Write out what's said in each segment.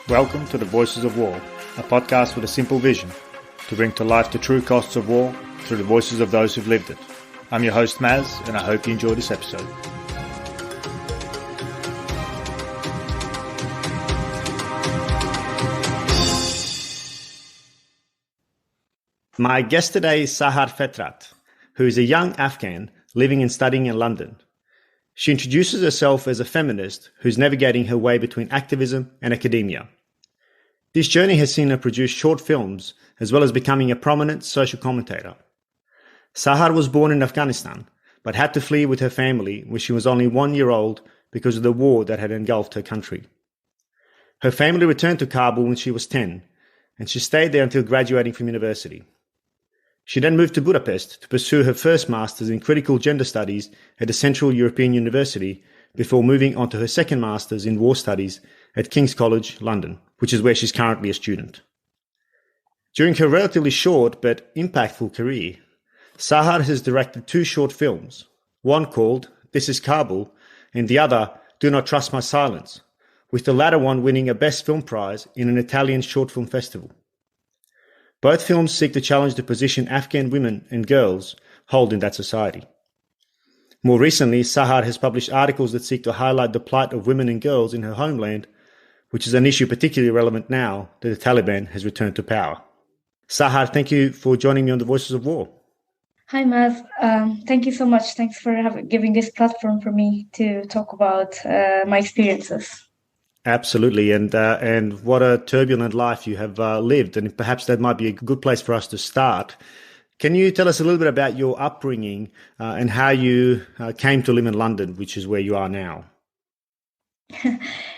Welcome to the Voices of War, a podcast with a simple vision to bring to life the true costs of war through the voices of those who've lived it. I'm your host Maz, and I hope you enjoy this episode. My guest today is Sahar Fetrat, who is a young Afghan living and studying in London. She introduces herself as a feminist who's navigating her way between activism and academia. This journey has seen her produce short films as well as becoming a prominent social commentator. Sahar was born in Afghanistan, but had to flee with her family when she was only 1 year old because of the war that had engulfed her country. Her family returned to Kabul when she was 10, and she stayed there until graduating from university. She then moved to Budapest to pursue her first master's in critical gender studies at the Central European University before moving on to her second master's in war studies at King's College, London, which is where she's currently a student. During her relatively short but impactful career, Sahar has directed 2 short films, one called This is Kabul and the other Do Not Trust My Silence, with the latter one winning a Best Film Prize in an Italian short film festival. Both films seek to challenge the position Afghan women and girls hold in that society. More recently, Sahar has published articles that seek to highlight the plight of women and girls in her homeland, which is an issue particularly relevant now that the Taliban has returned to power. Sahar, thank you for joining me on the Voices of War. Hi, Maz. Thank you so much. Thanks for giving this platform for me to talk about my experiences. Absolutely, and what a turbulent life you have lived, and perhaps that might be a good place for us to start. Can you tell us a little bit about your upbringing and how you came to live in London, which is where you are now?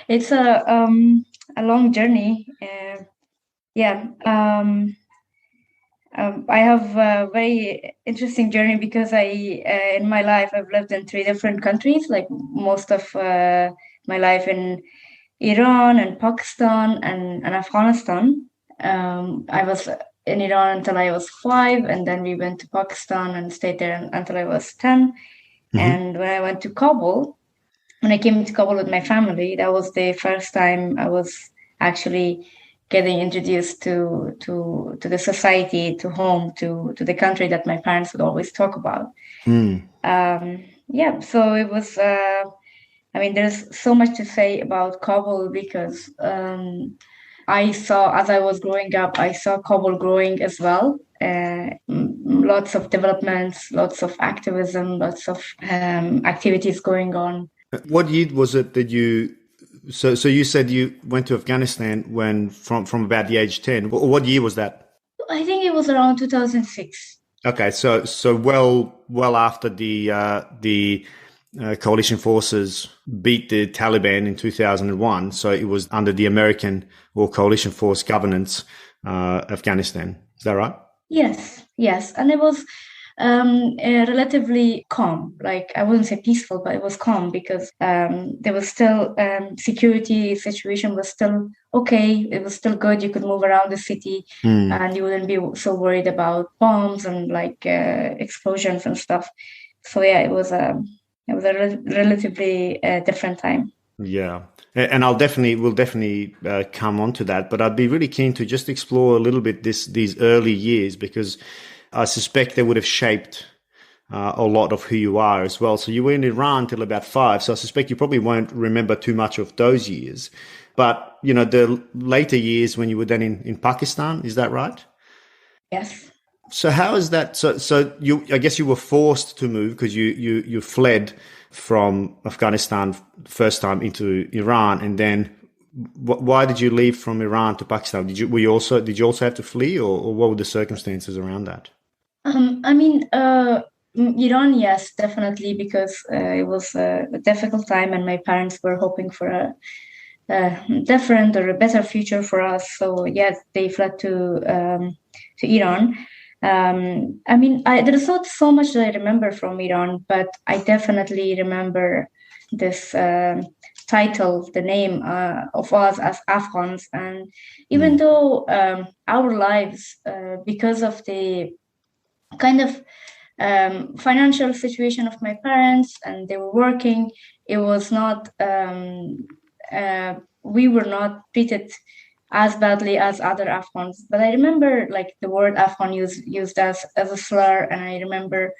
It's a long journey. I have a very interesting journey because in my life I've lived in 3 different countries, like most of my life in Iran and Pakistan and Afghanistan. I was in Iran until I was 5, and then we went to Pakistan and stayed there until I was 10. Mm-hmm. And when I went to Kabul, when I came to Kabul with my family, that was the first time I was actually getting introduced to the society, to home, to the country that my parents would always talk about. So it was, there's so much to say about Kabul because I saw, as I was growing up, I saw Kabul growing as well. Lots of developments, lots of activism, lots of activities going on. What year was it that you... So you said you went to Afghanistan when from about the age 10. What year was that? I think it was around 2006. Okay, so well after the coalition forces beat the Taliban in 2001. So it was under the American or coalition force governance, Afghanistan. Is that right? Yes, and it was relatively calm. Like, I wouldn't say peaceful, but it was calm because there was still security situation was still okay. It was still good. You could move around the city and you wouldn't be so worried about bombs and explosions and stuff. So yeah, it was a relatively different time. Yeah. And we'll definitely come on to that, but I'd be really keen to just explore a little bit these early years, because I suspect they would have shaped a lot of who you are as well. So you were in Iran till about 5, so I suspect you probably won't remember too much of those years. But, the later years when you were then in Pakistan, is that right? Yes. So how is that? So I guess you were forced to move because you fled from Afghanistan first time into Iran, and then why did you leave from Iran to Pakistan? Did you also have to flee, or what were the circumstances around that? Iran, yes, definitely, because it was a difficult time, and my parents were hoping for a different or a better future for us. So yes, they fled to Iran. There is not so much that I remember from Iran, but I definitely remember this title, the name of us as Afghans. And even though our lives, because of the kind of financial situation of my parents, and they were working, it was not we were not treated as badly as other Afghans. But I remember like the word Afghan used as a slur, and I remember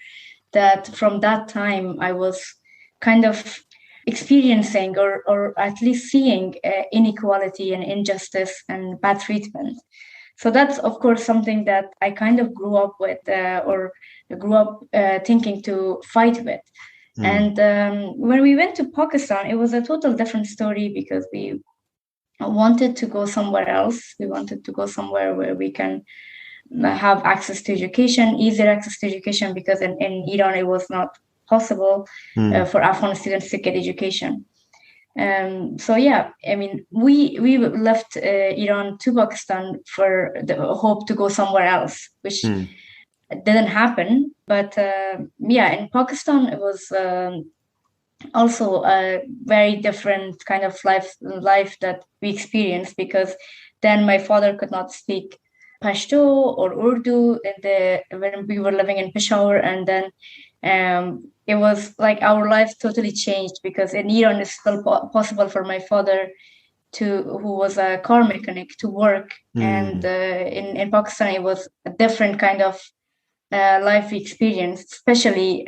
that from that time I was kind of experiencing or at least seeing inequality and injustice and bad treatment. So that's, of course, something that I kind of grew up with or grew up thinking to fight with. And when we went to Pakistan, it was a total different story because we wanted to go somewhere else. We wanted to go somewhere where we can have access to education, easier access to education, because in Iran it was not possible for Afghan students to get education. So yeah, I mean, we left Iran to Pakistan for the hope to go somewhere else, which didn't happen. But yeah, in Pakistan it was also a very different kind of life that we experienced, because then my father could not speak Pashto or Urdu when we were living in Peshawar, and then it was like our lives totally changed, because in Iran it's still possible for my father who was a car mechanic, to work, and in Pakistan it was a different kind of life experience, especially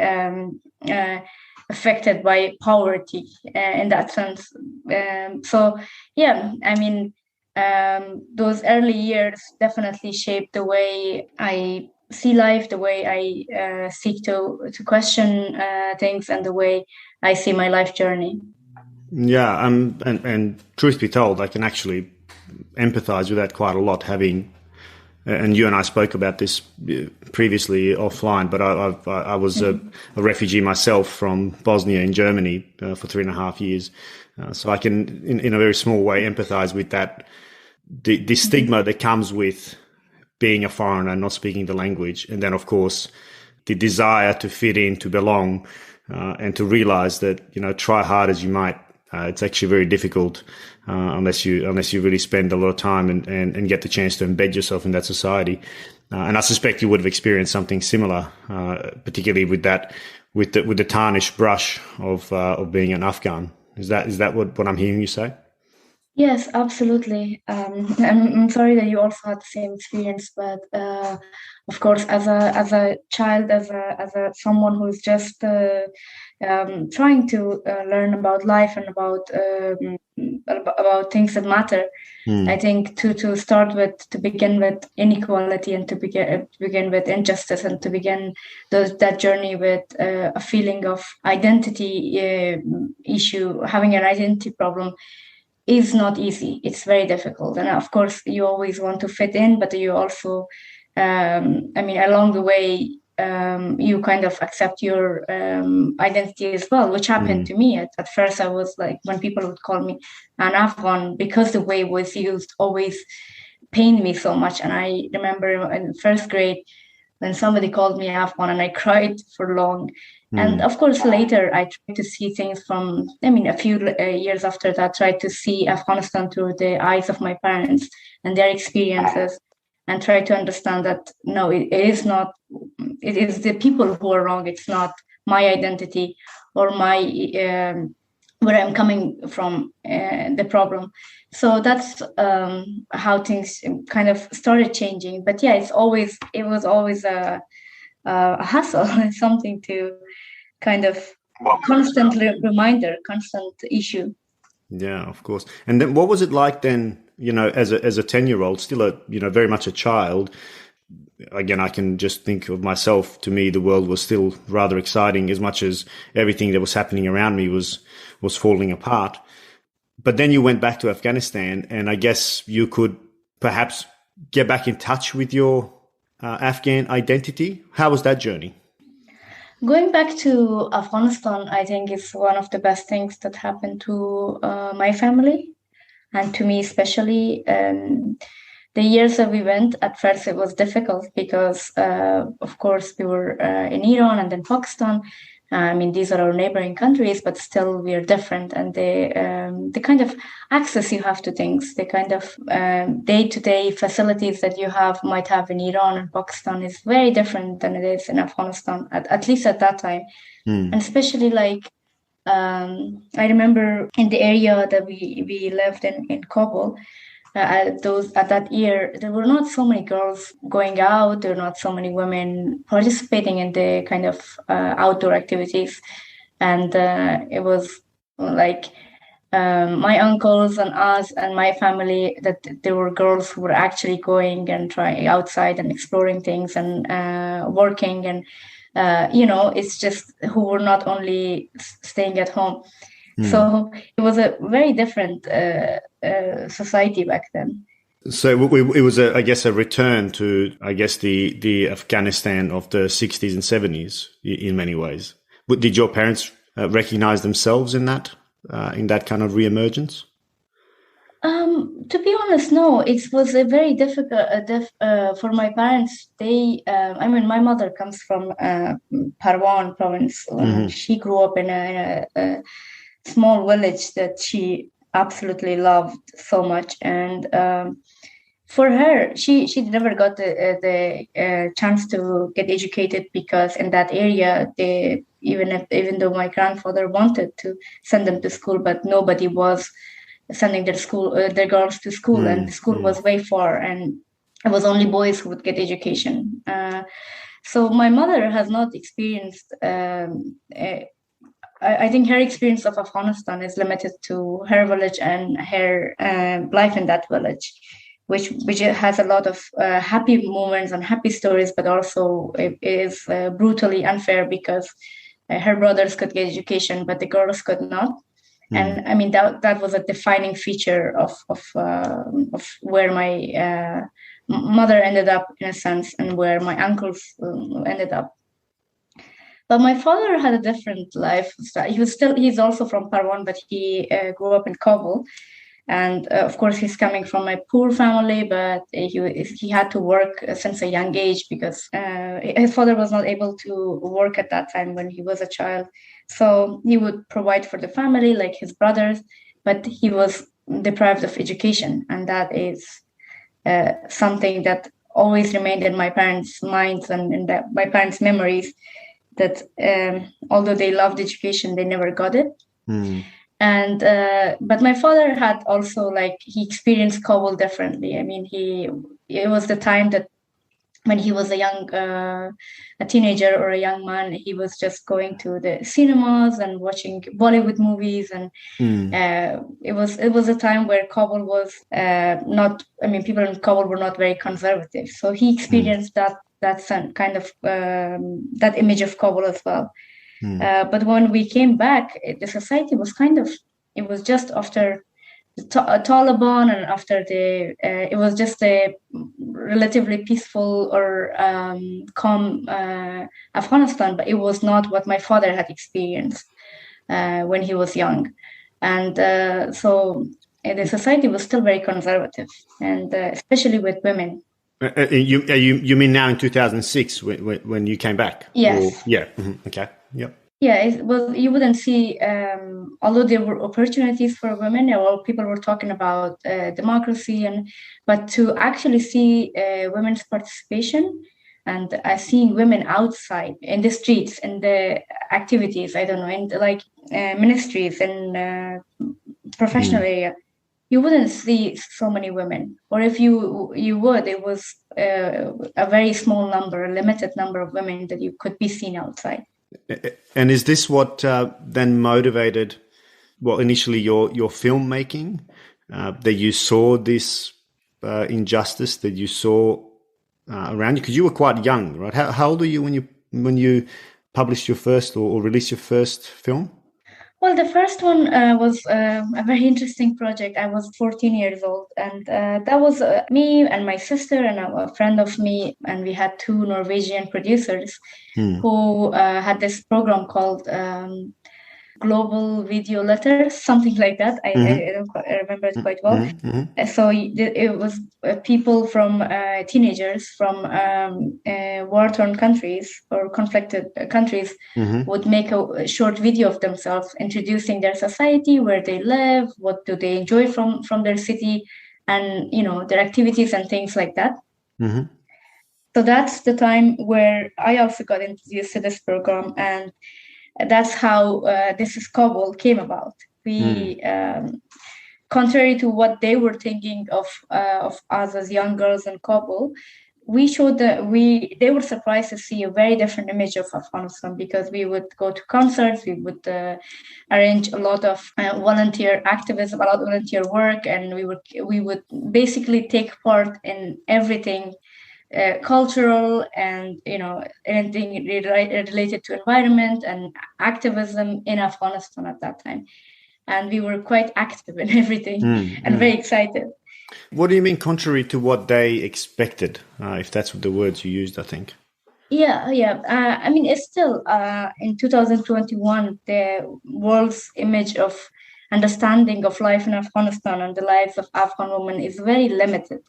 affected by poverty in that sense. So yeah, I mean, those early years definitely shaped the way I see life, the way I seek to question things, and the way I see my life journey. Yeah, and truth be told, I can actually empathize with that quite a lot, having, and you and I spoke about this previously offline, but I was a refugee myself from Bosnia in Germany for 3.5 years. So I can, in a very small way, empathize with that, the stigma that comes with being a foreigner, not speaking the language. And then, of course, the desire to fit in, to belong, and to realize that, try hard as you might, it's actually very difficult unless you really spend a lot of time and get the chance to embed yourself in that society. And I suspect you would have experienced something similar, particularly with the tarnished brush of being an Afghan. Is that what I'm hearing you say? Yes, absolutely. I'm sorry that you also had the same experience, but of course, as a child, as a someone who's just trying to learn about life and about things that matter, I think to begin with inequality, and to begin with injustice, and to begin that journey with a feeling of identity issue, having an identity problem, is not easy. It's very difficult. And of course, you always want to fit in, but you also, along the way, you kind of accept your identity as well, which happened to me. At first, I was like, when people would call me an Afghan, because the way it was used always pained me so much. And I remember in first grade, when somebody called me Afghan, and I cried for long. And of course, later I tried to see things a few years after that, tried to see Afghanistan through the eyes of my parents and their experiences, and try to understand that, no, it is not, it is the people who are wrong. It's not my identity or my, where I'm coming from, the problem. So that's how things kind of started changing. But yeah, it was always a hassle, something to kind of constant issue. Yeah, of course. And then what was it like then, as a 10-year-old, still very much a child? Again, I can just think of myself. To me, the world was still rather exciting, as much as everything that was happening around me was falling apart. But then you went back to Afghanistan, and I guess you could perhaps get back in touch with your Afghan identity. How was that journey? Going back to Afghanistan, I think is one of the best things that happened to my family, and to me especially. The years that we went, at first it was difficult because, of course, we were in Iran and then Pakistan. These are our neighboring countries, but still we are different. And the kind of access you have to things, the kind of day-to-day facilities that you might have in Iran and Pakistan is very different than it is in Afghanistan, at least at that time. And especially like I remember in the area that we lived in Kabul, at that year, there were not so many girls going out. There were not so many women participating in the kind of outdoor activities, and it was like my uncles and us and my family, that there were girls who were actually going and trying outside and exploring things and working, and it's just who were not only staying at home. So it was a very different society back then. So it was, I guess, a return to, I guess, the Afghanistan of the 60s and 70s in many ways. But did your parents recognize themselves in that kind of reemergence? To be honest, no. It was a very difficult for my parents. My mother comes from Parwan province. She grew up in a small village that she absolutely loved so much, and for her, she never got the chance to get educated, because in that area, even though my grandfather wanted to send them to school, but nobody was sending their girls to school, and the school was way far, and it was only boys who would get education. So my mother has not experienced. I think her experience of Afghanistan is limited to her village and her life in that village, which has a lot of happy moments and happy stories, but also it is brutally unfair, because her brothers could get education, but the girls could not. And I mean, that was a defining feature of where my mother ended up, in a sense, and where my uncles ended up. But my father had a different life. He's also from Parwan, but he grew up in Kabul. And of course, he's coming from a poor family, but he had to work since a young age, because his father was not able to work at that time when he was a child. So he would provide for the family like his brothers, but he was deprived of education. And that is something that always remained in my parents' minds and in my parents' memories, that although they loved education, they never got it. And but my father had also, he experienced Kabul differently. I mean, it was the time that when he was a teenager or a young man, he was just going to the cinemas and watching Bollywood movies, and it was a time where Kabul was not. I mean, people in Kabul were not very conservative, so he experienced that kind of that image of Kabul as well. But when we came back, the society was it was just after the Taliban, and after it was just a relatively peaceful or calm Afghanistan, but it was not what my father had experienced when he was young. And so the society was still very conservative, and especially with women. You mean now in 2006 when you came back? Yes. Or, yeah. Mm-hmm. Okay. Yep. Yeah, you wouldn't see, although there were opportunities for women, or people were talking about democracy, but to actually see women's participation and seeing women outside in the streets, in the activities, I don't know, in ministries and professional area, you wouldn't see so many women. Or if you would, it was a very small number, a limited number of women that you could be seen outside. And is this what then motivated, initially your filmmaking? That you saw this injustice that you saw around you, because you were quite young, right? How old were you when you published your first or released your first film? Well, the first one was a very interesting project. I was 14 years old, and that was me and my sister and a friend of me, and we had two Norwegian producers who had this program called Global Video Letters, something like that. I remember it quite well. So it was people from teenagers from war-torn countries or conflicted countries would make a short video of themselves, introducing their society, where they live, what do they enjoy from their city, and their activities and things like that. So that's the time where I also got introduced to this program, and that's how This is Kabul came about. We, contrary to what they were thinking of us as young girls in Kabul, we showed that they were surprised to see a very different image of Afghanistan, because we would go to concerts, we would arrange a lot of volunteer activism, a lot of volunteer work, and we would basically take part in everything cultural and anything related to environment and activism in Afghanistan at that time. And we were quite active in everything and very excited. What do you mean contrary to what they expected, if that's the words you used, I think? Yeah. I mean, it's still in 2021, the world's image of understanding of life in Afghanistan and the lives of Afghan women is very limited.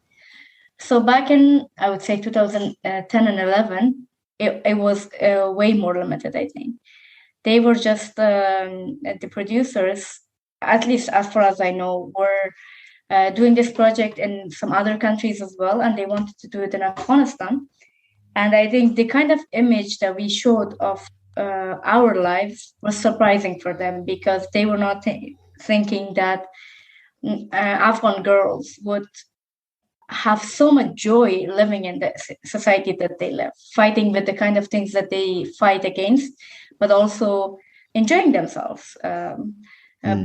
So back in, I would say, 2010 and 11, it was way more limited, I think. They were just, the producers, at least as far as I know, were doing this project in some other countries as well, and they wanted to do it in Afghanistan. And I think the kind of image that we showed of our lives was surprising for them, because they were not thinking that Afghan girls would have so much joy living in the society that they live, fighting with the kind of things that they fight against, but also enjoying themselves,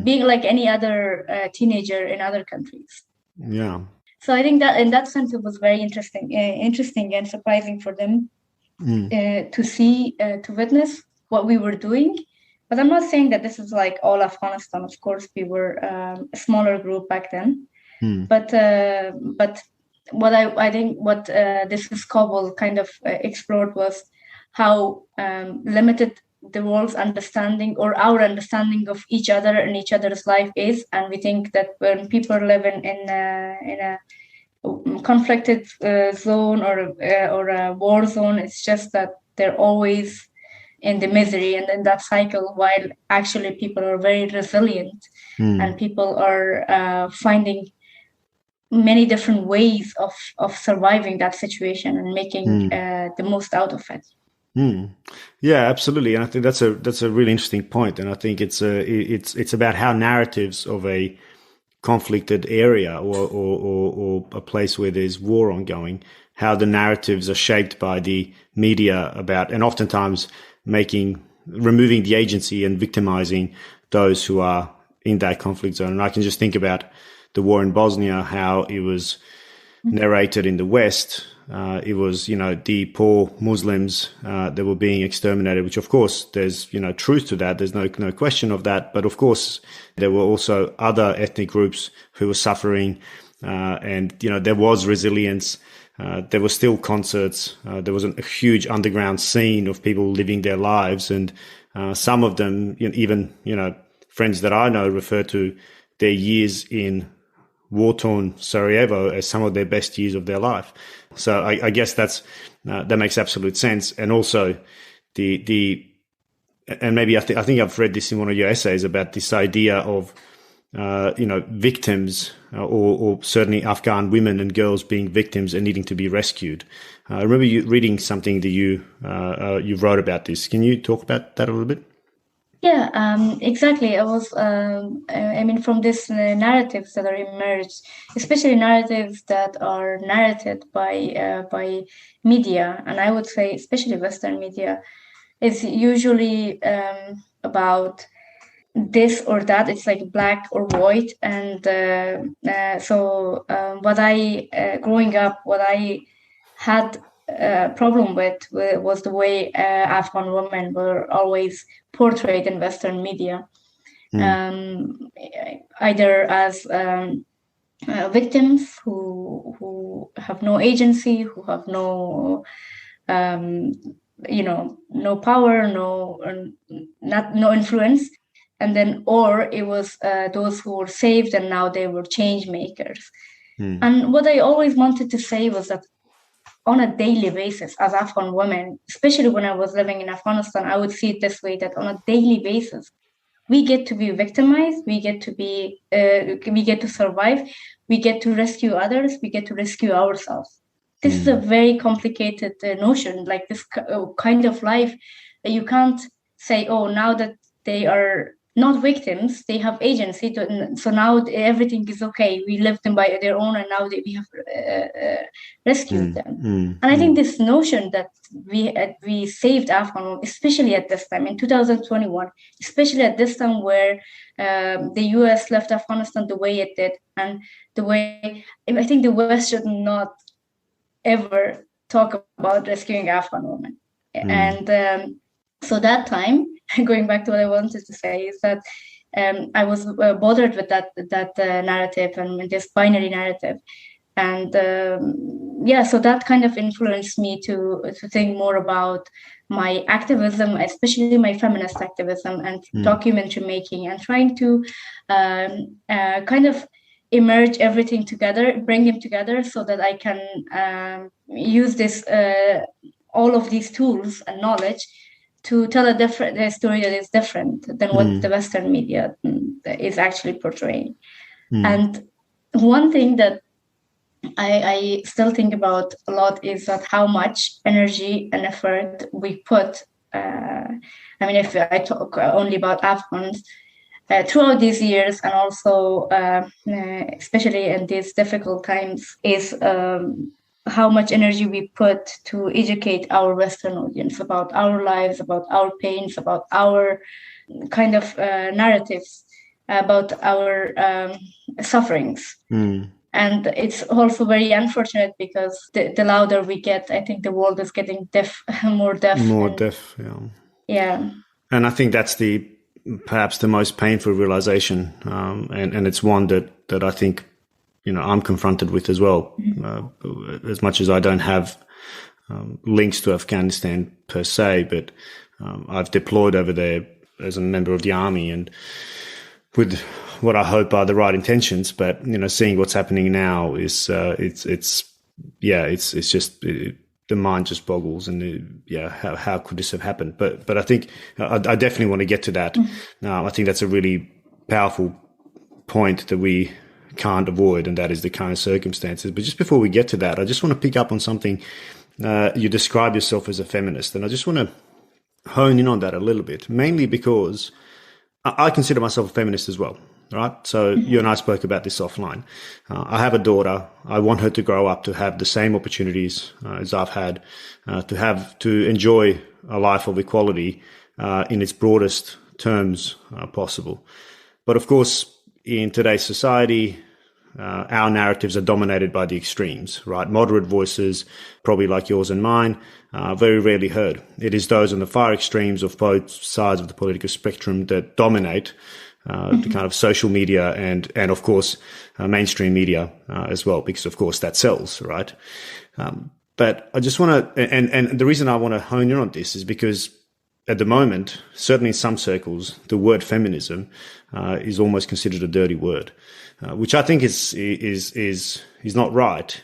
being like any other teenager in other countries. Yeah. So I think that in that sense, it was very interesting and surprising for them to see, to witness what we were doing. But I'm not saying that this is like all Afghanistan. Of course, we were a smaller group back then. But what I think what This is Kabul kind of explored was how limited the world's understanding or our understanding of each other and each other's life is. And we think that when people live in a conflicted zone or a war zone, it's just that they're always in the misery and in that cycle, while actually people are very resilient and people are finding many different ways of surviving that situation and making the most out of it. Yeah, absolutely, and I think that's a really interesting point. And I think it's about how narratives of a conflicted area or a place where there's war ongoing, how the narratives are shaped by the media about, and oftentimes removing the agency and victimizing those who are in that conflict zone. And I can just think about the war in Bosnia, how it was narrated in the West. It was, the poor Muslims that were being exterminated, which of course there's, truth to that. There's no question of that. But of course, there were also other ethnic groups who were suffering. And, there was resilience. There were still concerts. There was a huge underground scene of people living their lives. And some of them, even, friends that I know refer to their years in war-torn Sarajevo as some of their best years of their life. So I guess that makes absolute sense. And also and maybe I think I've read this in one of your essays about this idea of victims or certainly Afghan women and girls being victims and needing to be rescued. I remember you reading something that you wrote about this. Can you talk about that a little bit? Yeah, exactly. I was, from these narratives that are emerged, especially narratives that are narrated by media, and I would say especially Western media, is usually about this or that. It's like black or white, and so growing up, what I had a problem with was the way Afghan women were always portrayed in Western media, either as victims who have no agency, who have no no power, no influence, and then or it was those who were saved and now they were change makers. And what I always wanted to say was that on a daily basis, as Afghan women, especially when I was living in Afghanistan, I would see it this way, that on a daily basis, we get to be victimized, we get to survive, we get to rescue others, we get to rescue ourselves. This is a very complicated notion, like this kind of life that you can't say, oh, now that they are not victims, they have agency. So now everything is okay. We left them by their own, and now we have rescued them. And I think this notion that we saved Afghan, especially at this time in 2021, especially at this time where the US left Afghanistan the way it did, and the way I think the West should not ever talk about rescuing Afghan women. And so that time, going back to what I wanted to say, is that I was bothered with that narrative and this binary narrative. And so that kind of influenced me to think more about my activism, especially my feminist activism and documentary making, and trying to kind of emerge everything together, bring them together, so that I can use this all of these tools and knowledge to tell a story that is different than what the Western media is actually portraying. And one thing that I still think about a lot is that how much energy and effort we put. If I talk only about Afghans, throughout these years, and also especially in these difficult times, is how much energy we put to educate our Western audience about our lives, about our pains, about our kind of narratives, about our sufferings. And it's also very unfortunate because the louder we get, I think the world is getting more deaf. Yeah. And I think that's perhaps the most painful realization, and it's one that I think I'm confronted with as well. As much as I don't have links to Afghanistan per se, but I've deployed over there as a member of the army and with what I hope are the right intentions. But seeing what's happening now is the mind just boggles, and how could this have happened? But I think I definitely want to get to that. I think that's a really powerful point that we can't avoid, and that is the current circumstances. But just before we get to that, I just want to pick up on something. You describe yourself as a feminist, and I just want to hone in on that a little bit, mainly because I consider myself a feminist as well. Right. So you and I spoke about this offline. I have a daughter. I want her to grow up to have the same opportunities as I've had, to enjoy a life of equality in its broadest terms possible. But of course, in today's society, our narratives are dominated by the extremes, right? Moderate voices, probably like yours and mine, very rarely heard. It is those on the far extremes of both sides of the political spectrum that dominate the kind of social media and of course, mainstream media as well, because of course that sells, right? But I just want to, and the reason I want to hone in on this is because at the moment, certainly in some circles, the word feminism is almost considered a dirty word, which I think is not right.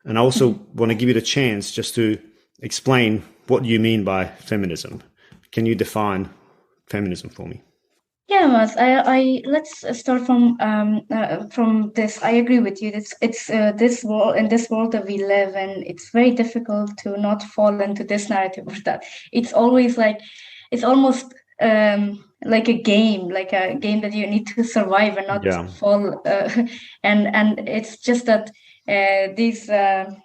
And I also want to give you the chance just to explain what you mean by feminism. Can you define feminism for me? Yeah, Mas, I let's start from this. I agree with you. It's this world, in this world that we live in, it's very difficult to not fall into this narrative or that. It's always it's almost like a game that you need to survive and not fall. And it's just that these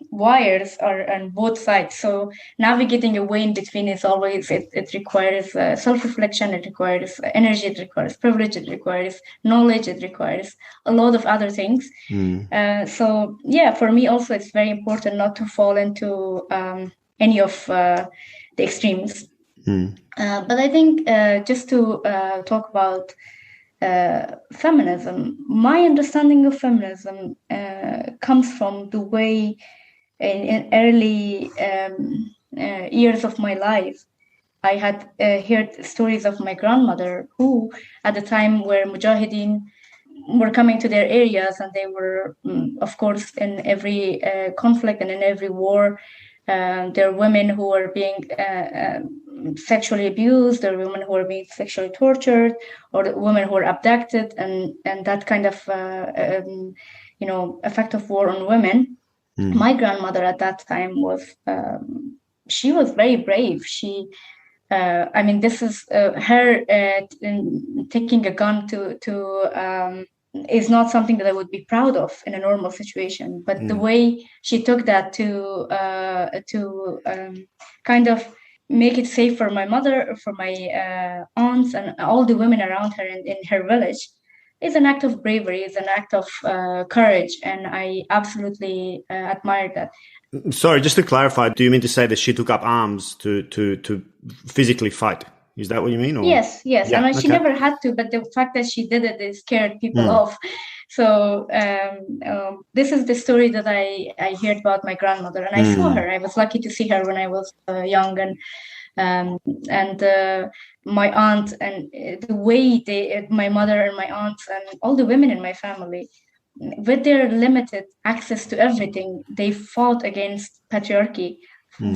wires are on both sides. So navigating a way in between is always, it requires self-reflection, it requires energy, it requires privilege, it requires knowledge, it requires a lot of other things. So for me also, it's very important not to fall into any of the extremes. But I think just to talk about feminism, my understanding of feminism comes from the way in early years of my life, I had heard stories of my grandmother, who at the time were Mujahideen, were coming to their areas, and they were, of course, in every conflict and in every war. There are women who are being sexually abused, there are women who are being sexually tortured, or the women who are abducted, and that kind of effect of war on women. My grandmother at that time was she was very brave. She I mean, this is her taking a gun is not something that I would be proud of in a normal situation. But the way she took that to kind of make it safe for my mother, for my aunts, and all the women around her in her village is an act of bravery, is an act of courage, and I absolutely admire that. Sorry, just to clarify, do you mean to say that she took up arms to physically fight? Is that what you mean? Or? Yes. Yeah, and she never had to, but the fact that she did it scared people off. So this is the story that I heard about my grandmother, and I saw her. I was lucky to see her when I was young, and my aunt, and the way my mother and my aunts and all the women in my family, with their limited access to everything, they fought against patriarchy.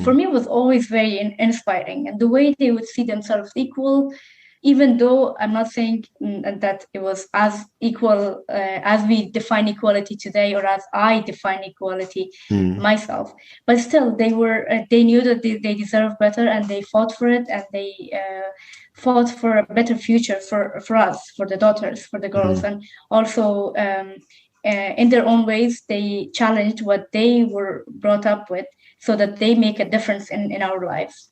For me, it was always very inspiring. And the way they would see themselves equal, even though I'm not saying that it was as equal as we define equality today, or as I define equality myself. But still, they knew that they deserved better, and they fought for it, and they fought for a better future for us, for the daughters, for the girls. And also, in their own ways, they challenged what they were brought up with, so that they make a difference in our lives.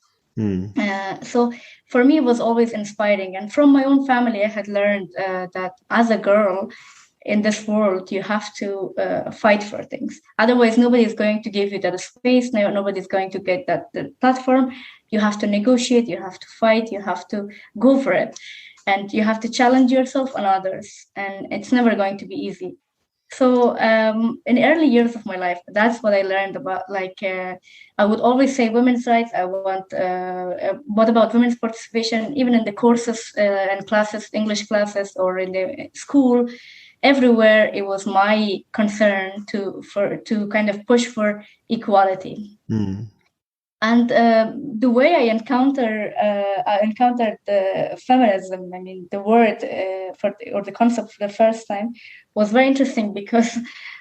So for me, it was always inspiring. And from my own family, I had learned that as a girl in this world, you have to fight for things. Otherwise, nobody's going to give you that space. Nobody's going to get that the platform. You have to negotiate. You have to fight. You have to go for it. And you have to challenge yourself and others. And it's never going to be easy. So in early years of my life, that's what I learned about. I would always say women's rights. I want, what about women's participation, even in the courses and classes, English classes, or in the school, everywhere. It was my concern to kind of push for equality. And the way I encountered the feminism, I mean, the word or the concept for the first time, was very interesting, because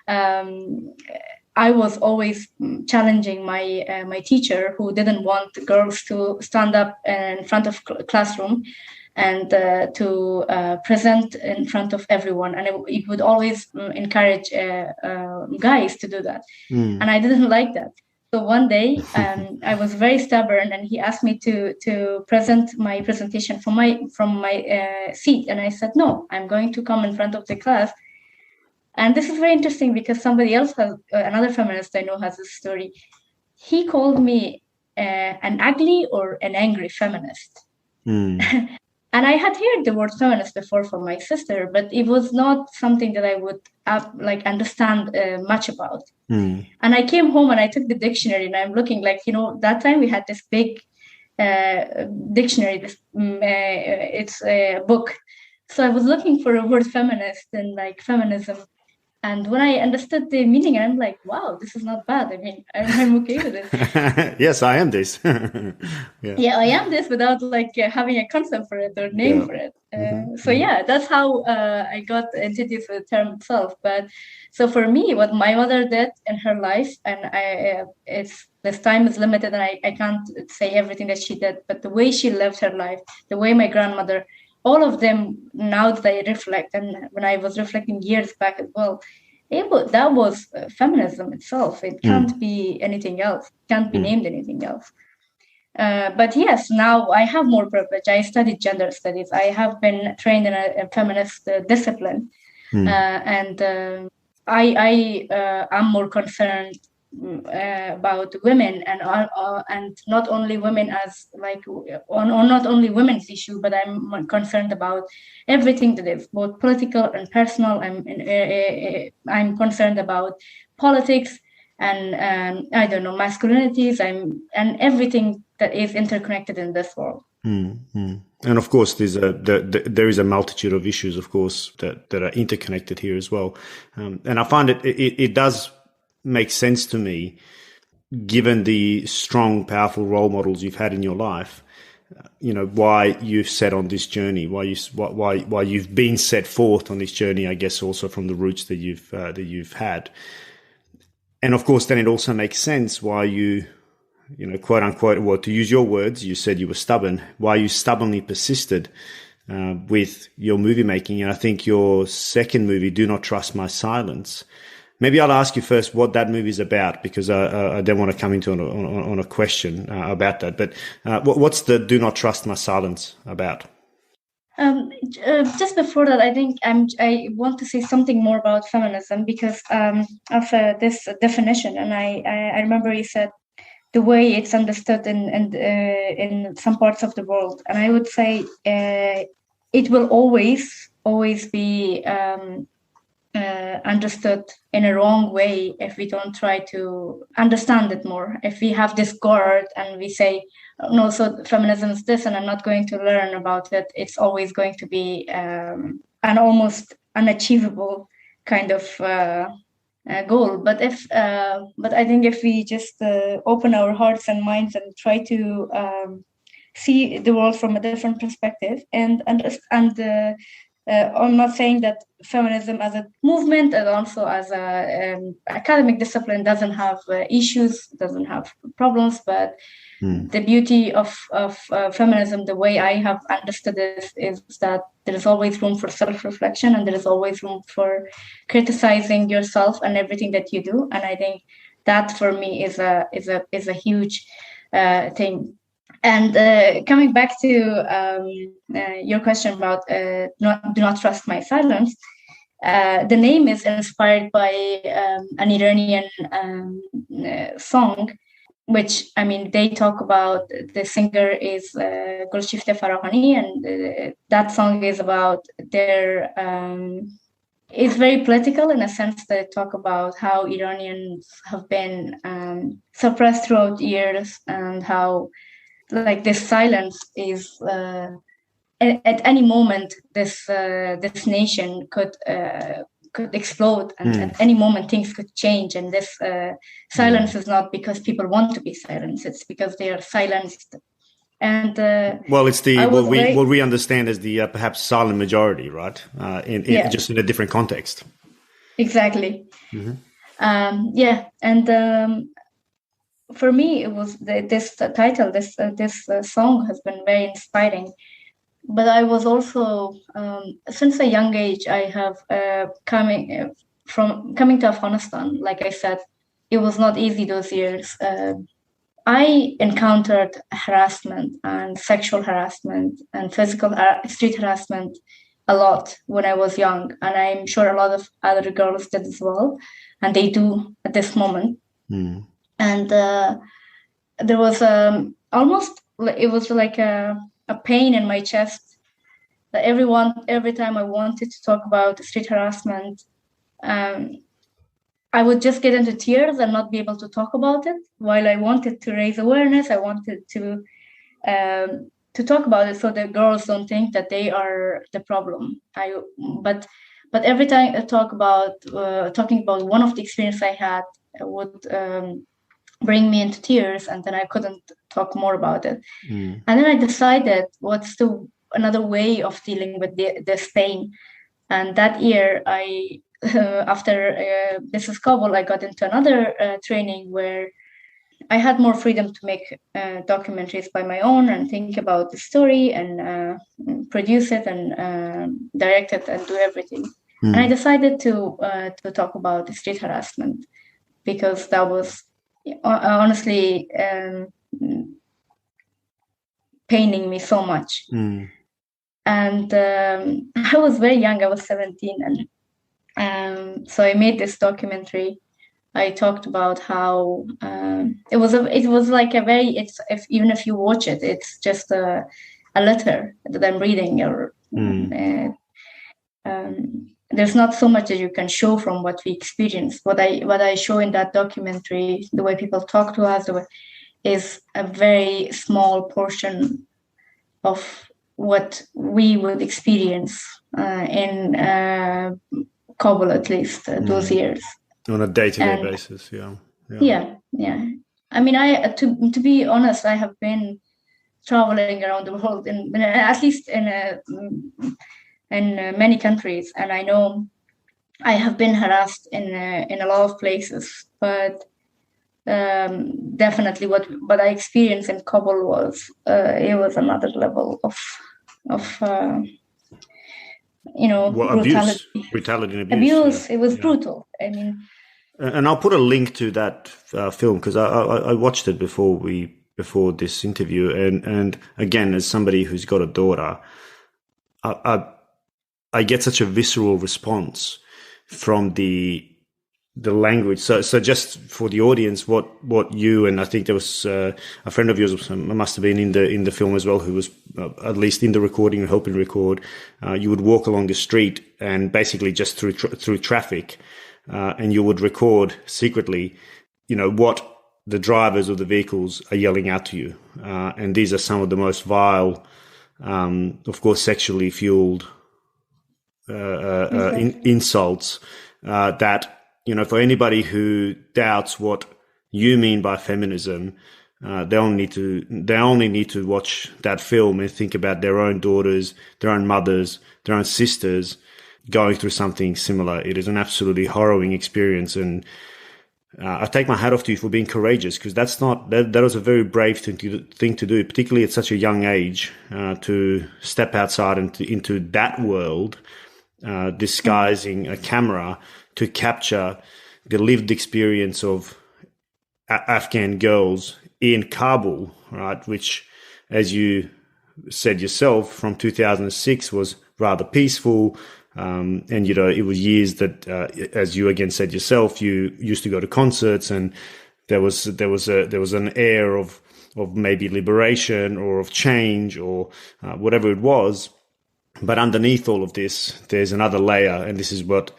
I was always challenging my teacher, who didn't want girls to stand up in front of classroom and to present in front of everyone, and it would always encourage guys to do that, and I didn't like that. So one day, I was very stubborn, and he asked me to present my presentation from my seat, and I said, no, I'm going to come in front of the class. And this is very interesting, because somebody else has, another feminist I know, has this story. He called me an ugly or an angry feminist. And I had heard the word feminist before from my sister, but it was not something that I would understand much about. And I came home and I took the dictionary, and I'm looking that time we had this big dictionary, it's a book. So I was looking for a word feminist and feminism. And when I understood the meaning, I'm like, wow, this is not bad. I mean, I'm okay with it. Yes, I am this. Yeah, I am this without having a concept for it or name for it. So yeah, that's how I got introduced to the term itself. But so for me, what my mother did in her life, and this time is limited, and I can't say everything that she did, but the way she lived her life, the way my grandmother, all of them, now that I reflect, and when I was reflecting years back as well, that was feminism itself. It can't be anything else. It can't be named anything else. But yes, now I have more privilege. I studied gender studies. I have been trained in a feminist discipline. And I am more concerned about women, and not only women as not only women's issue, but I'm concerned about everything that is both political and personal. I'm concerned about politics and I don't know, masculinities, and everything that is interconnected in this world. And of course, there is a multitude of issues, of course, that are interconnected here as well. And I find it does make sense to me, given the strong, powerful role models you've had in your life, why you've set on this journey, why you've been set forth on this journey, I guess also from the roots that you've had. And of course, then it also makes sense why you quote unquote, well, to use your words, you said you were stubborn, why you stubbornly persisted with your movie making. And I think your second movie, Do Not Trust My Silence. Maybe I'll ask you first what that movie is about, because I don't want to come into on a question about that. But what's the Do Not Trust My Silence about? Just before that, I think I want to say something more about feminism because of this definition. And I remember you said the way it's understood in some parts of the world. And I would say it will always be understood in a wrong way if we don't try to understand it more. If we have this guard and we say, no, so feminism is this and I'm not going to learn about it, it's always going to be an almost unachievable kind of goal. But I think if we just open our hearts and minds and try to see the world from a different perspective and I'm not saying that feminism as a movement and also as a academic discipline doesn't have issues, doesn't have problems, but the beauty of feminism, the way I have understood it, is that there is always room for self-reflection and there is always room for criticizing yourself and everything that you do. And I think that for me is a huge thing. And coming back to your question about Do Not Trust My Silence, the name is inspired by an Iranian song, which, I mean, they talk about, the singer is Gulshifte Farahani, and that song is about their, it's very political in a sense that it talk about how Iranians have been suppressed throughout years and how like this silence is at any moment this nation could explode and at any moment things could change, and this silence is not because people want to be silenced, it's because they are silenced. And well, it's the what we understand as the perhaps silent majority, right? Just in a different context. Exactly. And for me, it was this title, this song has been very inspiring. But I was also, since a young age, I have coming to Afghanistan. Like I said, it was not easy those years. I encountered harassment and sexual harassment and physical street harassment a lot when I was young, and I'm sure a lot of other girls did as well, and they do at this moment. And there was almost, it was like a pain in my chest that every time I wanted to talk about street harassment, I would just get into tears and not be able to talk about it. While I wanted to raise awareness, I wanted to talk about it so that girls don't think that they are the problem. But every time I talking about one of the experiences I had would bring me into tears, and then I couldn't talk more about it. And then I decided, what's another way of dealing with this pain? And that year, after this is Kabul, I got into another training where I had more freedom to make documentaries by my own and think about the story and produce it and direct it and do everything. And I decided to talk about street harassment because that was honestly paining me so much. And I was very young. I was 17, and so I made this documentary. I talked about how it was like a very, even if you watch it, it's just a letter that I'm reading, or there's not so much that you can show from what we experienced. What I show in that documentary, the way people talk to us, is a very small portion of what we would experience in Kabul, at least those years. On a day-to-day basis, yeah. I mean, to be honest, I have been traveling around the world, at least in many countries, and I know I have been harassed in a lot of places. But definitely what I experienced in Kabul was it was another level of brutality. Brutality and Abuse. Yeah. It was brutal. I mean, and I'll put a link to that film because I watched it before this interview, and again, as somebody who's got a daughter, I get such a visceral response from the language. So just for the audience, what you, and I think there was a friend of yours must have been in the film as well, who was at least in the recording, helping record. You would walk along the street and basically just through traffic, and you would record secretly, what the drivers of the vehicles are yelling out to you, and these are some of the most vile, of course, sexually fueled insults that. For anybody who doubts what you mean by feminism, they only need to watch that film and think about their own daughters, their own mothers, their own sisters going through something similar. It is an absolutely harrowing experience, and I take my hat off to you for being courageous, because that was a very brave thing to do, particularly at such a young age, to step outside into that world, disguising a camera to capture the lived experience of Afghan girls in Kabul, right? Which, as you said yourself, from 2006 was rather peaceful. And, it was years that, as you again said yourself, you used to go to concerts, and there was an air of maybe liberation or of change or whatever it was. But underneath all of this, there's another layer, and this is what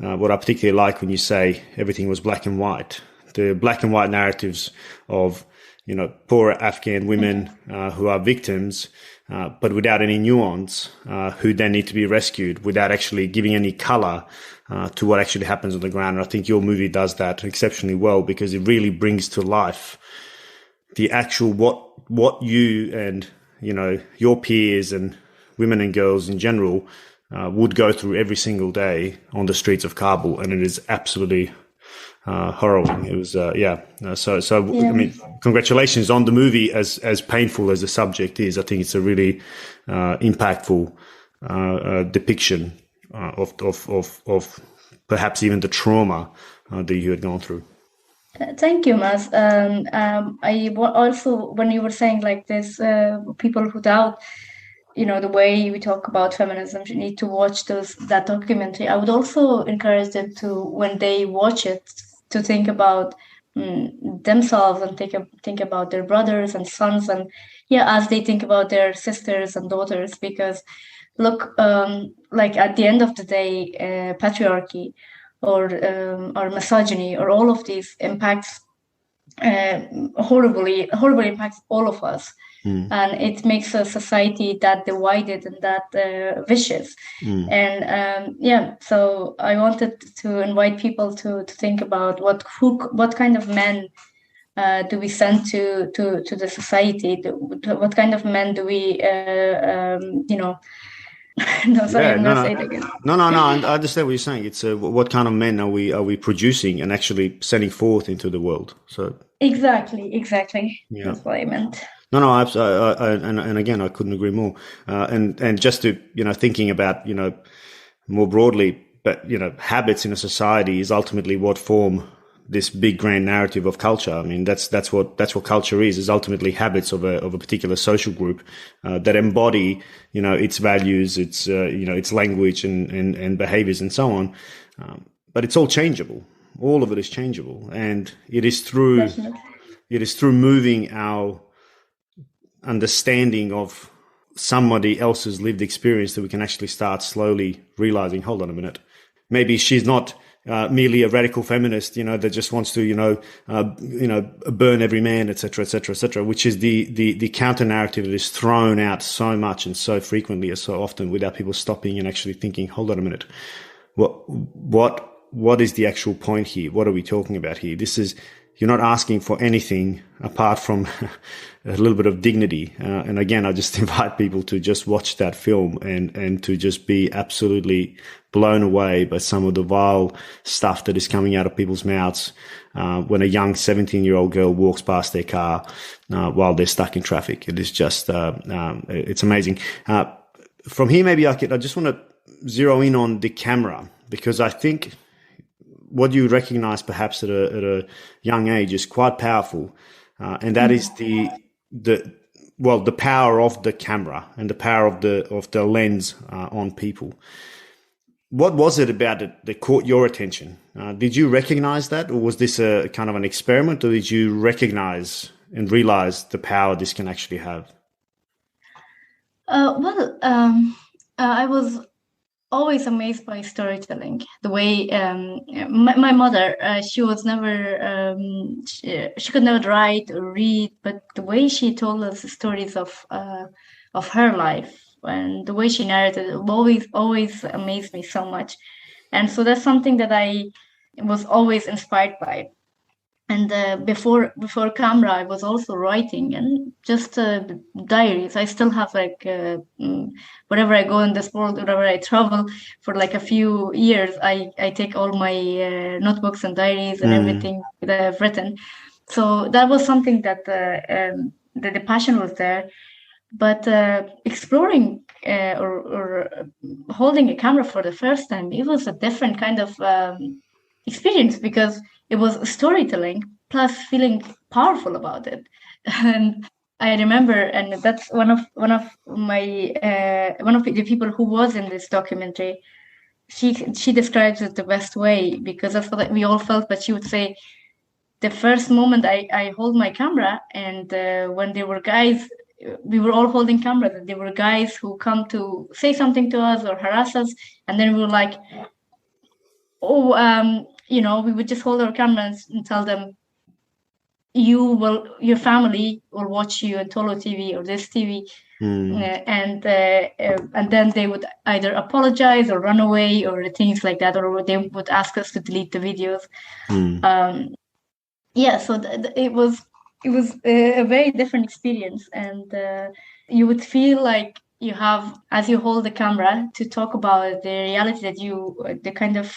I particularly like when you say everything was black and white. The black and white narratives of, poor Afghan women who are victims, but without any nuance, who then need to be rescued without actually giving any color to what actually happens on the ground. And I think your movie does that exceptionally well, because it really brings to life the actual what you and, your peers and women and girls in general would go through every single day on the streets of Kabul, and it is absolutely harrowing. It was, I mean, congratulations on the movie. As painful as the subject is, I think it's a really impactful depiction of perhaps even the trauma that you had gone through. Thank you, Maz. Also, when you were saying like this, people who doubt, the way we talk about feminism, you need to watch that documentary. I would also encourage them to, when they watch it, to think about themselves and think about their brothers and sons, and as they think about their sisters and daughters. Because look, like at the end of the day, patriarchy or misogyny or all of these impacts horribly impacts all of us. And it makes a society that divided and that vicious. And so I wanted to invite people to think about what kind of men do we send to the society? What kind of men do we No, sorry, I'm gonna say it again. No. I understand what you're saying. It's what kind of men are we producing and actually sending forth into the world? So exactly. That's what I meant. No, and again, I couldn't agree more. And just to, thinking about, more broadly, but, habits in a society is ultimately what form this big grand narrative of culture. I mean, that's what culture is ultimately habits of a particular social group, that embody, its values, its language and behaviors and so on. But it's all changeable. All of it is changeable. And it is through moving our understanding of somebody else's lived experience that we can actually start slowly realizing, hold on a minute, maybe she's not merely a radical feminist, that just wants to, burn every man, et cetera, which is the counter narrative that is thrown out so much and so frequently and so often without people stopping and actually thinking, hold on a minute, what is the actual point here? What are we talking about here? This is, you're not asking for anything apart from a little bit of dignity. And again, I just invite people to just watch that film and to just be absolutely blown away by some of the vile stuff that is coming out of people's mouths when a young 17-year-old girl walks past their car while they're stuck in traffic. It is just, it's amazing. From here, maybe I just want to zero in on the camera, because I think what you recognize perhaps at a young age is quite powerful. And that is the power of the camera and the power of the lens on people. What was it about it that caught your attention? Did you recognize that, or was this a kind of an experiment, or did you recognize and realize the power this can actually have? I was always amazed by storytelling. The way my mother, she was never, she could never write or read, but the way she told us the stories of her life and the way she narrated always amazed me so much. And so that's something that I was always inspired by. And before camera, I was also writing and just diaries. I still have wherever I go in this world, wherever I travel for like a few years, I take all my notebooks and diaries and everything that I've written. So that was something that the passion was there. But exploring or holding a camera for the first time, it was a different kind of experience, because it was storytelling plus feeling powerful about it. And I remember, and that's one of the people who was in this documentary. She describes it the best way, because that's what we all felt. But she would say, the first moment I hold my camera, and when there were guys, we were all holding cameras, and there were guys who come to say something to us or harass us, and then we were like, we would just hold our cameras and tell them, your family will watch you on Tolo TV or this TV. And then they would either apologize or run away or things like that, or they would ask us to delete the videos. So it was a very different experience, and you would feel like you have, as you hold the camera, to talk about the reality that the kind of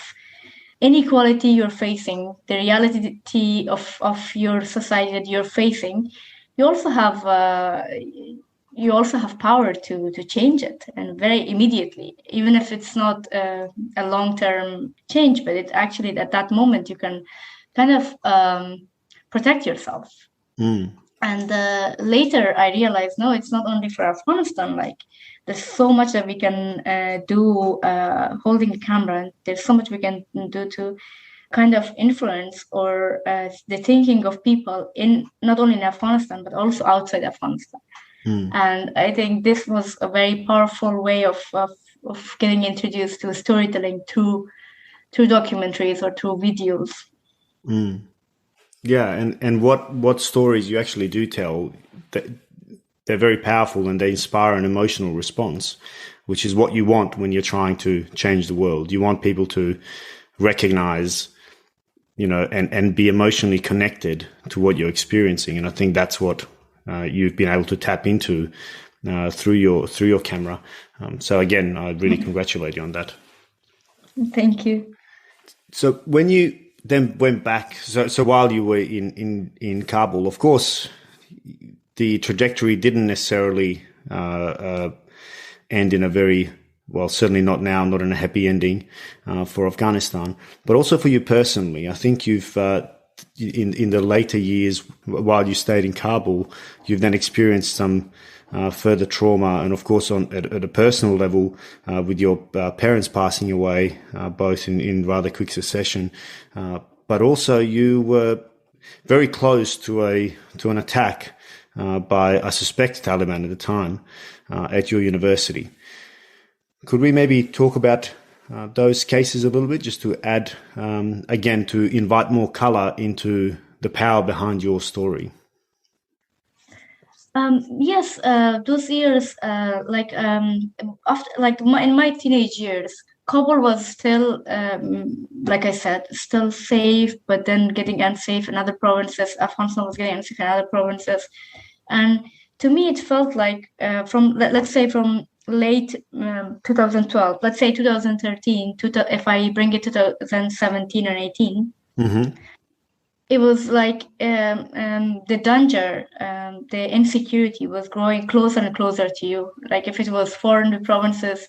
inequality you're facing, the reality of your society that you're facing. You also have power to change it, and very immediately, even if it's not a long-term change, but it actually at that moment you can kind of protect yourself. And later I realized, no, it's not only for Afghanistan. Like, there's so much that we can do holding the camera. And there's so much we can do to kind of influence or the thinking of people in not only in Afghanistan, but also outside Afghanistan. And I think this was a very powerful way of getting introduced to storytelling through documentaries or through videos. Yeah, and what stories you actually do tell, they're very powerful, and they inspire an emotional response, which is what you want when you're trying to change the world. You want people to recognize, and be emotionally connected to what you're experiencing. And I think that's what you've been able to tap into through your camera. So again, I really congratulate you on that. Thank you. So when you then went back, so while you were in Kabul, of course, the trajectory didn't necessarily end in a very, well, certainly not now, not in a happy ending for Afghanistan, but also for you personally. I think you've, in the later years, while you stayed in Kabul, you've then experienced some further trauma, and of course at a personal level with your parents passing away, both in rather quick succession, but also you were very close to an attack by, I suspect, Taliban at the time at your university. Could we maybe talk about those cases a little bit, just to add, again, to invite more color into the power behind your story? Yes, those years, after, in my teenage years, Kabul was still, like I said, still safe, but then getting unsafe in other provinces. Afghanistan was getting unsafe in other provinces. And to me, it felt like let's say from late 2012, let's say 2013, if I bring it to 2017 and 18, it was like the danger, the insecurity was growing closer and closer to you. Like if it was foreign provinces,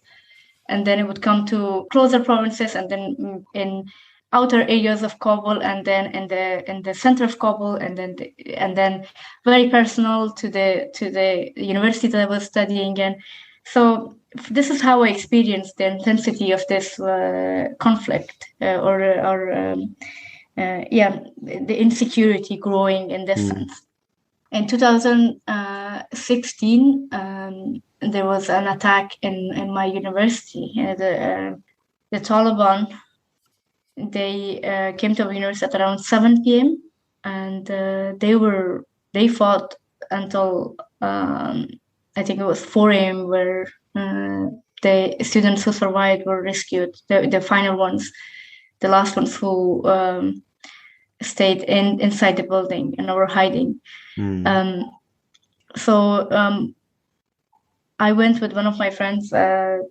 and then it would come to closer provinces, and then in outer areas of Kabul, and then in the center of Kabul, and then very personal to the university that I was studying in. So this is how I experienced the intensity of this conflict, the insecurity growing in this sense. In 2016, there was an attack in my university. The Taliban, they came to our university at around 7 p.m. and they fought until I think it was 4 a.m. where the students who survived were rescued. The final ones, the last ones who stayed inside the building and were hiding. So I went with one of my friends to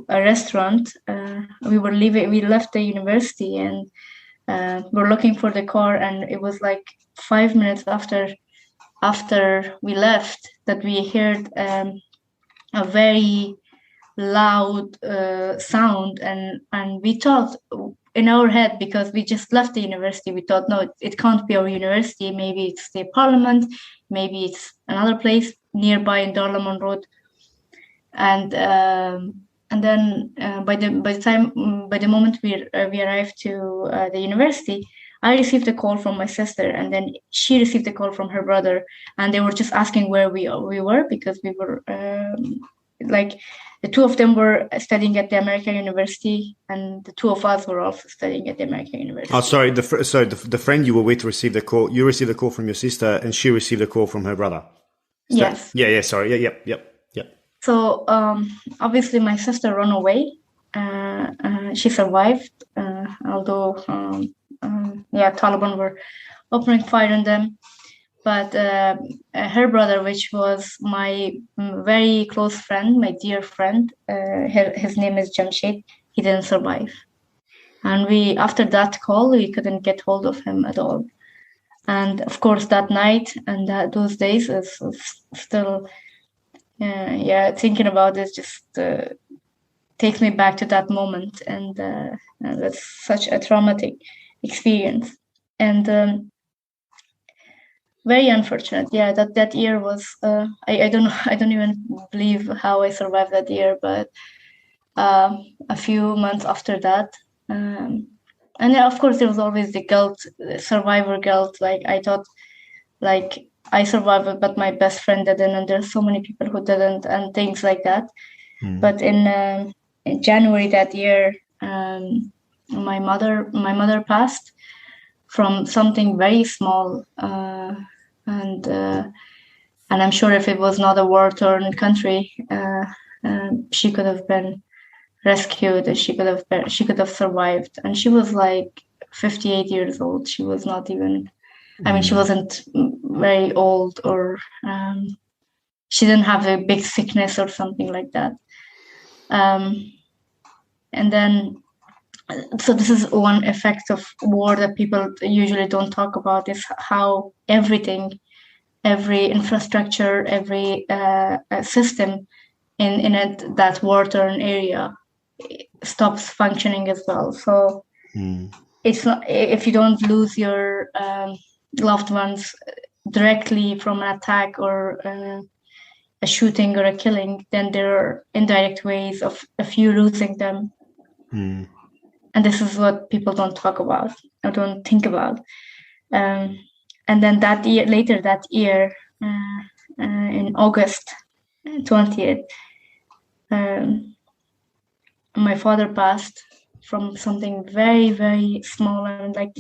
a restaurant. We left the university and we're looking for the car, and it was like 5 minutes after we left that we heard a very loud sound, and we thought in our head, because we just left the university, we thought, no, it can't be our university. Maybe it's the parliament, maybe it's another place nearby in Darlaman Road. And then by the moment we arrived to the university, I received a call from my sister, and then she received a call from her brother, and they were just asking where we were, because we were like the two of them were studying at the American university, and the two of us were also studying at the American university. Oh, sorry. The friend you were with received a call. You received a call from your sister, and she received a call from her brother. Yes. Yeah. Sorry. Yep. So obviously, my sister ran away. She survived, although Taliban were opening fire on them. But her brother, which was my very close friend, my dear friend, his name is Jamshid, he didn't survive. And after that call, we couldn't get hold of him at all. And of course, that night and those days is still, thinking about it just takes me back to that moment. And that's such a traumatic experience. And very unfortunate. Yeah, that year was. I don't know. I don't even believe how I survived that year. But a few months after that, and of course there was always the guilt, survivor guilt. Like I thought, like I survived, but my best friend didn't, and there's so many people who didn't, and things like that. But in January that year, my mother passed from something very small. And I'm sure if it was not a war-torn country, she could have been rescued. And she could have survived. And she was like 58 years old. She was not even. I mean, she wasn't very old, or she didn't have a big sickness or something like that. And then. So this is one effect of war that people usually don't talk about, is how everything, every infrastructure, every system in that war-torn area stops functioning as well. So it's not, if you don't lose your loved ones directly from an attack or a shooting or a killing, then there are indirect ways of you losing them. And this is what people don't talk about or don't think about. And then later that year, in August 20th, my father passed from something very, very small. And like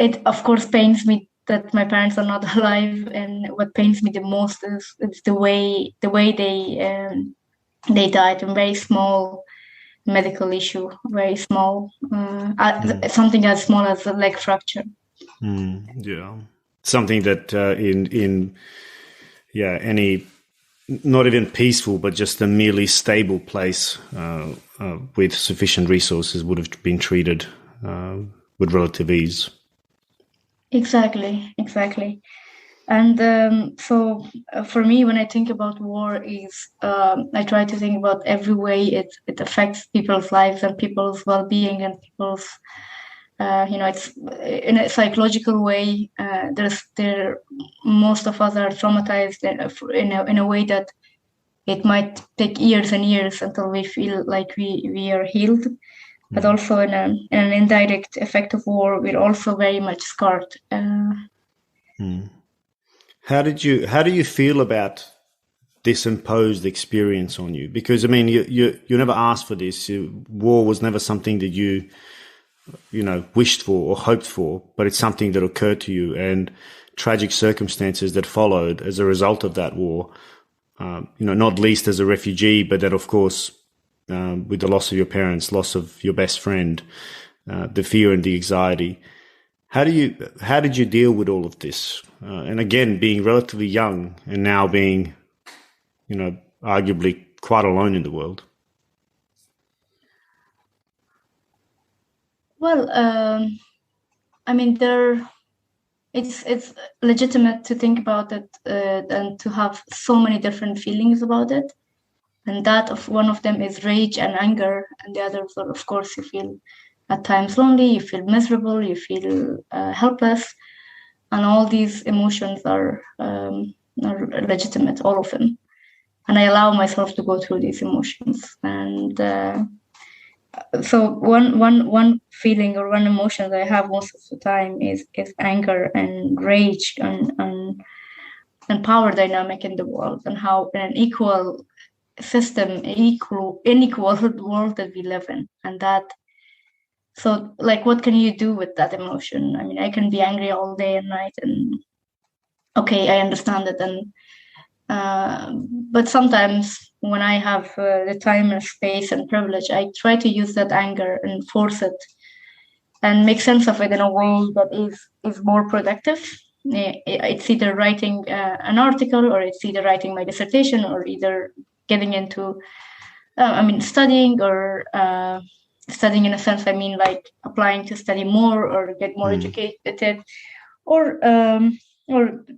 it of course pains me that my parents are not alive. And what pains me the most is the way they they died in very small medical issue, very small, something as small as a leg fracture. Yeah, something that in any not even peaceful, but just a merely stable place with sufficient resources would have been treated with relative ease. Exactly. And so for me, when I think about war, I try to think about every way it affects people's lives and people's well-being and people's, it's in a psychological way. Most of us are traumatized in a way that it might take years and years until we feel like we are healed. But also in an indirect effect of war, we're also very much scarred. How do you feel about this imposed experience on you? Because I mean, you never asked for this. War was never something that you wished for or hoped for, but it's something that occurred to you, and tragic circumstances that followed as a result of that war. Not least as a refugee, but that of course, with the loss of your parents, loss of your best friend, the fear and the anxiety. How did you deal with all of this? And again, being relatively young and now being, arguably quite alone in the world. Well, I mean, it's legitimate to think about it and to have so many different feelings about it. And one of them is rage and anger, and the others are, of course, you feel at times lonely, you feel miserable, you feel helpless, and all these emotions are legitimate, all of them. And I allow myself to go through these emotions. And so one feeling or one emotion that I have most of the time is anger and rage and power dynamic in the world, and how in an equal system, unequal world that we live in. And that, so like, what can you do with that emotion? I mean, I can be angry all day and night, and okay, I understand it. And but sometimes when I have the time and space and privilege, I try to use that anger and force it and make sense of it in a way that is more productive. It's either writing an article, or it's either writing my dissertation, or either getting into studying, or studying in a sense, I mean, like applying to study more or get more educated, or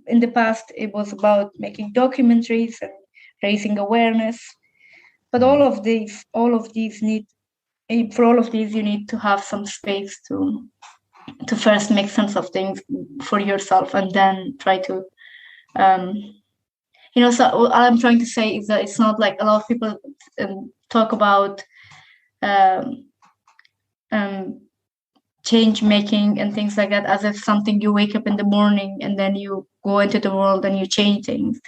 in the past it was about making documentaries and raising awareness. But all of these need, for all of these you need to have some space to first make sense of things for yourself, and then try to so all I'm trying to say is that it's not like a lot of people talk about change making and things like that as if something you wake up in the morning and then you go into the world and you change things.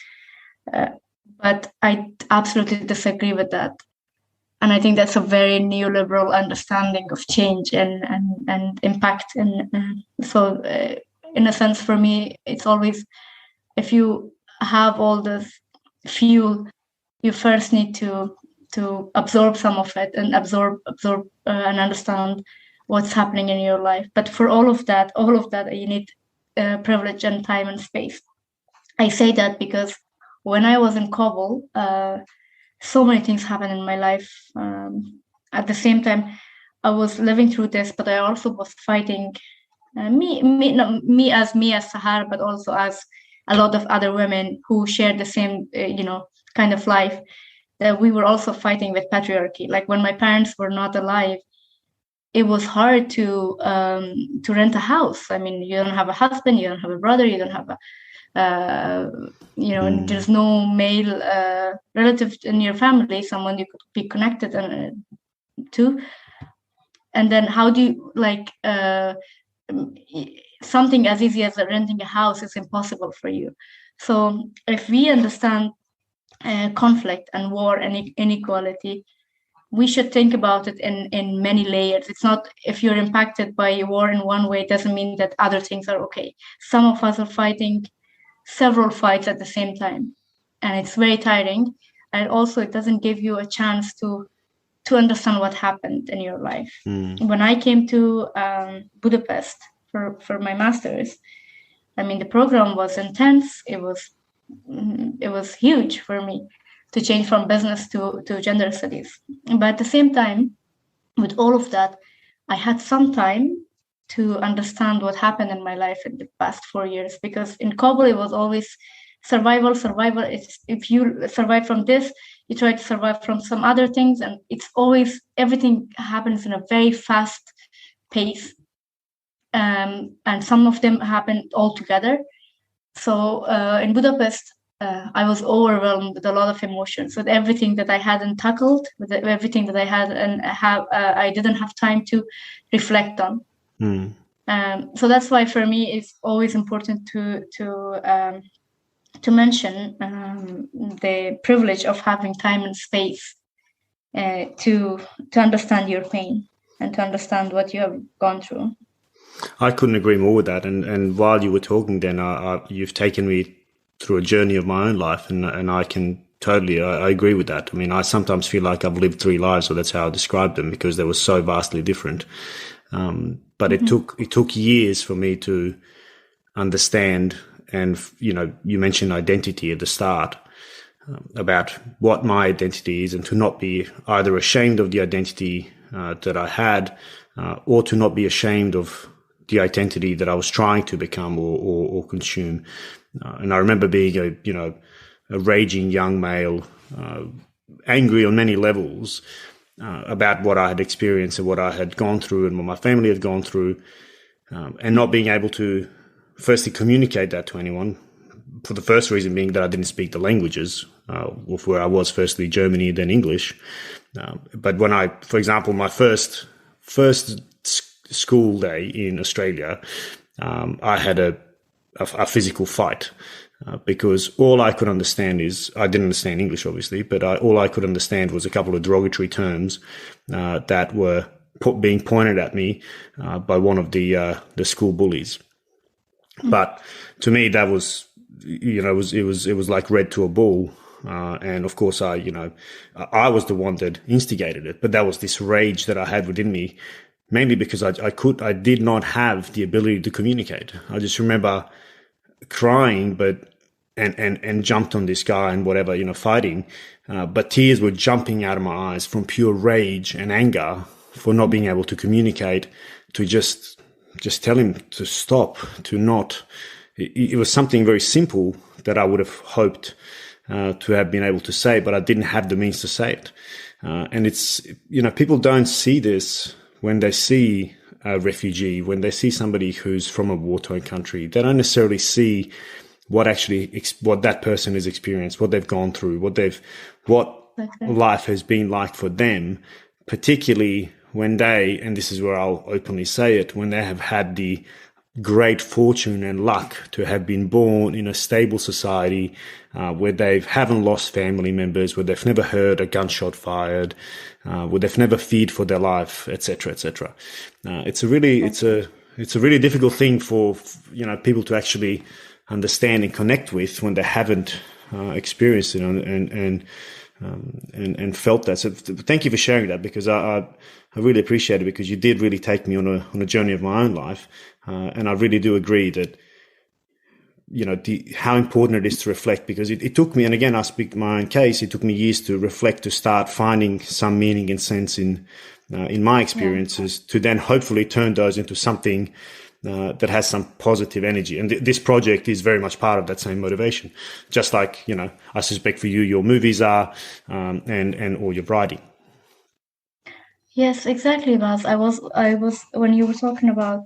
But I absolutely disagree with that. And I think that's a very neoliberal understanding of change and impact. And so in a sense, for me, it's always, if you have all this fuel, you first need to absorb some of it and absorb and understand what's happening in your life. But for all of that, you need privilege and time and space. I say that because when I was in Kabul, so many things happened in my life. At the same time, I was living through this, but I also was fighting me as Sahar, but also as a lot of other women who shared the same, kind of life. That we were also fighting with patriarchy. Like when my parents were not alive, it was hard to rent a house. I mean, you don't have a husband, you don't have a brother, you don't have a there's no male relative in your family, someone you could be connected to. And then how do you, like, something as easy as renting a house is impossible for you. So if we understand conflict and war and inequality, we should think about it in many layers. It's not, if you're impacted by war in one way, it doesn't mean that other things are okay. Some of us are fighting several fights at the same time, and it's very tiring. and also it doesn't give you a chance to understand what happened in your life. When I came to Budapest for my master's, I mean, the program was intense. It was huge for me to change from business to gender studies. But at the same time, with all of that, I had some time to understand what happened in my life in the past 4 years, because in Kabul, it was always survival. If you survive from this, you try to survive from some other things, and it's always, everything happens in a very fast pace. And some of them happened all together. So in Budapest, I was overwhelmed with a lot of emotions, with everything that I hadn't tackled, with everything that I had and I didn't have time to reflect on. So that's why for me it's always important to mention the privilege of having time and space to understand your pain and to understand what you have gone through. I couldn't agree more with that. And while you were talking, then you've taken me through a journey of my own life, and I can totally, I agree with that. I mean, I sometimes feel like I've lived 3 lives, so that's how I describe them, because they were so vastly different. But it took years for me to understand, and you mentioned identity at the start, about what my identity is, and to not be either ashamed of the identity that I had, or to not be ashamed of the identity that I was trying to become or consume. And I remember being a raging young male, angry on many levels about what I had experienced and what I had gone through and what my family had gone through, and not being able to firstly communicate that to anyone, for the first reason being that I didn't speak the languages, of where I was, firstly Germany, then English. But when for example, my first school day in Australia, I had a physical fight, because all I could understand is, I didn't understand English obviously, but all I could understand was a couple of derogatory terms that were being pointed at me by one of the school bullies. But to me, that was, it was like red to a bull. And of course, I was the one that instigated it, but that was this rage that I had within me, mainly because I did not have the ability to communicate. I just remember crying, and jumped on this guy and whatever, fighting. But tears were jumping out of my eyes from pure rage and anger for not being able to communicate, to just tell him to stop, to not. It was something very simple that I would have hoped to have been able to say, but I didn't have the means to say it. And it's, people don't see this when they see a refugee, when they see somebody who's from a war-torn country. They don't necessarily see what that person has experienced, what they've gone through, what life has been like for them, particularly when they, and this is where I'll openly say it, when they have had the great fortune and luck to have been born in a stable society, where they haven't lost family members, where they've never heard a gunshot fired, where they've never feared for their life, etc., etc. It's a really difficult thing for people to actually understand and connect with when they haven't experienced it and felt that. So thank you for sharing that, because I really appreciate it, because you did really take me on a journey of my own life, and I really do agree that how important it is to reflect, because it took me, and again I speak my own case, it took me years to reflect, to start finding some meaning and sense in my experiences, to then hopefully turn those into something that has some positive energy. And this project is very much part of that same motivation, just like I suspect for you your movies are, and or your writing. Yes, exactly, Bas. I was when you were talking about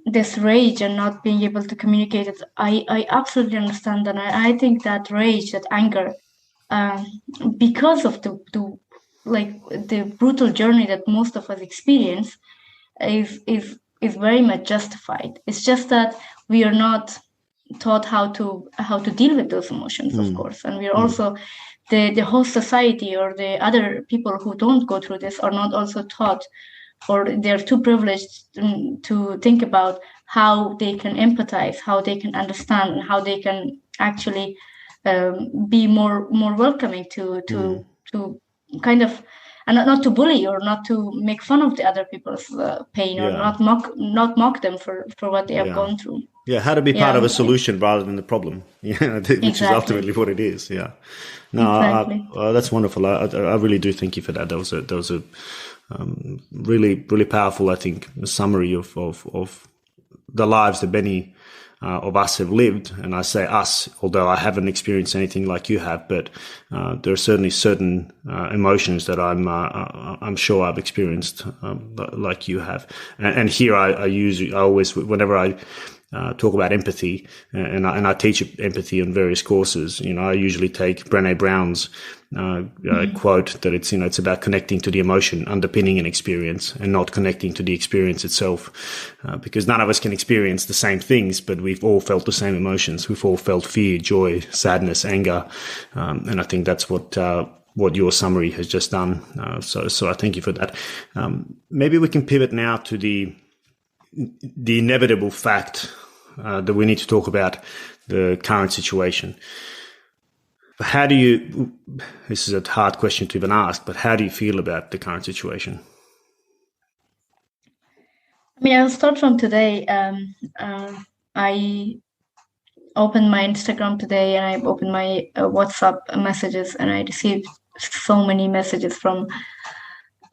this rage and not being able to communicate it, I absolutely understand that. I think that rage, that anger, because of the brutal journey that most of us experience, is very much justified. It's just that we are not taught how to deal with those emotions, of course, and we are also the whole society or the other people who don't go through this are not also taught, or they're too privileged to think about how they can empathize, how they can understand, and how they can actually be more welcoming to kind of, and not to bully or not to make fun of the other people's pain, or not mock them for what they have gone through. Yeah, how to be part of a solution rather than the problem, which is ultimately what it is. Yeah, no, exactly. That's wonderful. I really do thank you for that. That was a really powerful, I think, summary of the lives that many of us have lived. And I say us, although I haven't experienced anything like you have, but there are certainly certain emotions that I'm sure I've experienced like you have. And here I always, whenever I talk about empathy, and I teach empathy in various courses. I usually take Brené Brown's quote that it's about connecting to the emotion underpinning an experience and not connecting to the experience itself, because none of us can experience the same things, but we've all felt the same emotions. We've all felt fear, joy, sadness, anger, and I think that's what your summary has just done. So I thank you for that. Maybe we can pivot now to the inevitable fact that we need to talk about the current situation. How do you, this is a hard question to even ask, but how do you feel about the current situation? I mean, I'll start from today. I opened my Instagram today, and I opened my WhatsApp messages, and I received so many messages from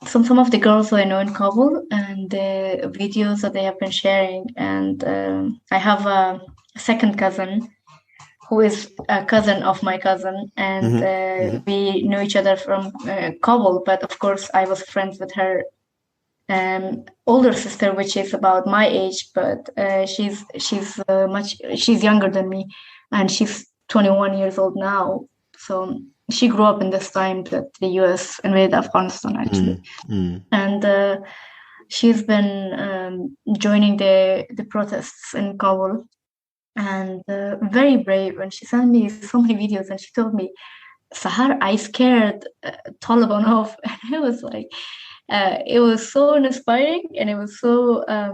some of the girls that I know in Kabul, and the videos that they have been sharing. And I have a second cousin who is a cousin of my cousin, and we knew each other from Kabul. But of course, I was friends with her older sister, which is about my age, but she's younger than me, and she's 21 years old now. So she grew up in this time that the U.S. invaded Afghanistan, actually. And she's been joining the protests in Kabul, and very brave. And she sent me so many videos, and she told me, Sahar, I scared Taliban off. And it was like, it was so inspiring, and it was so, I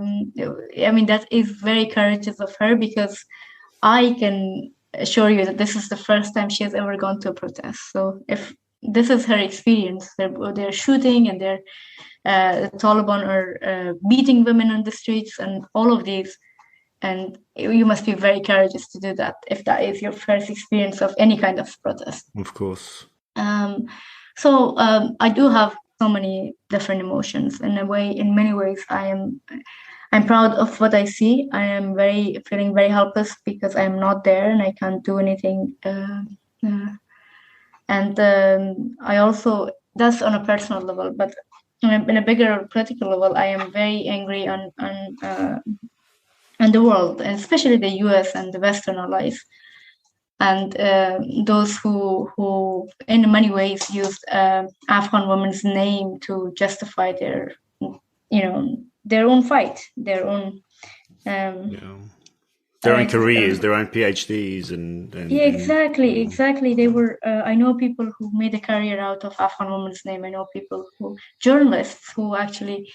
mean, that is very courageous of her, because I can assure you that this is the first time she has ever gone to a protest. So if this is her experience, they're shooting, and the Taliban are beating women on the streets, and all of these, and you must be very courageous to do that if that is your first experience of any kind of protest. Of course. So I do have so many different emotions. In many ways, I'm proud of what I see. I am feeling very helpless because I'm not there and I can't do anything. And I also, that's on a personal level, but in a bigger political level, I am very angry on the world, and especially the US and the Western allies, and those who in many ways used Afghan women's name to justify their own fight, their own careers, their own PhDs, and exactly. They were. I know people who made a career out of Afghan women's name. I know journalists who actually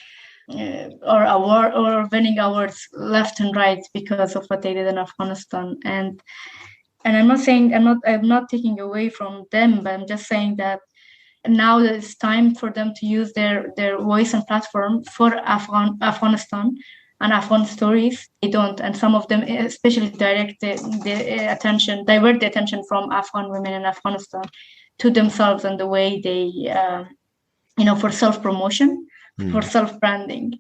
are winning awards left and right because of what they did in Afghanistan. And I'm not saying I'm not taking away from them, but I'm just saying that now that it's time for them to use their voice and platform for Afghanistan and Afghan stories. They don't, and some of them especially divert the attention from Afghan women in Afghanistan to themselves and the way they, for self-promotion, for self-branding.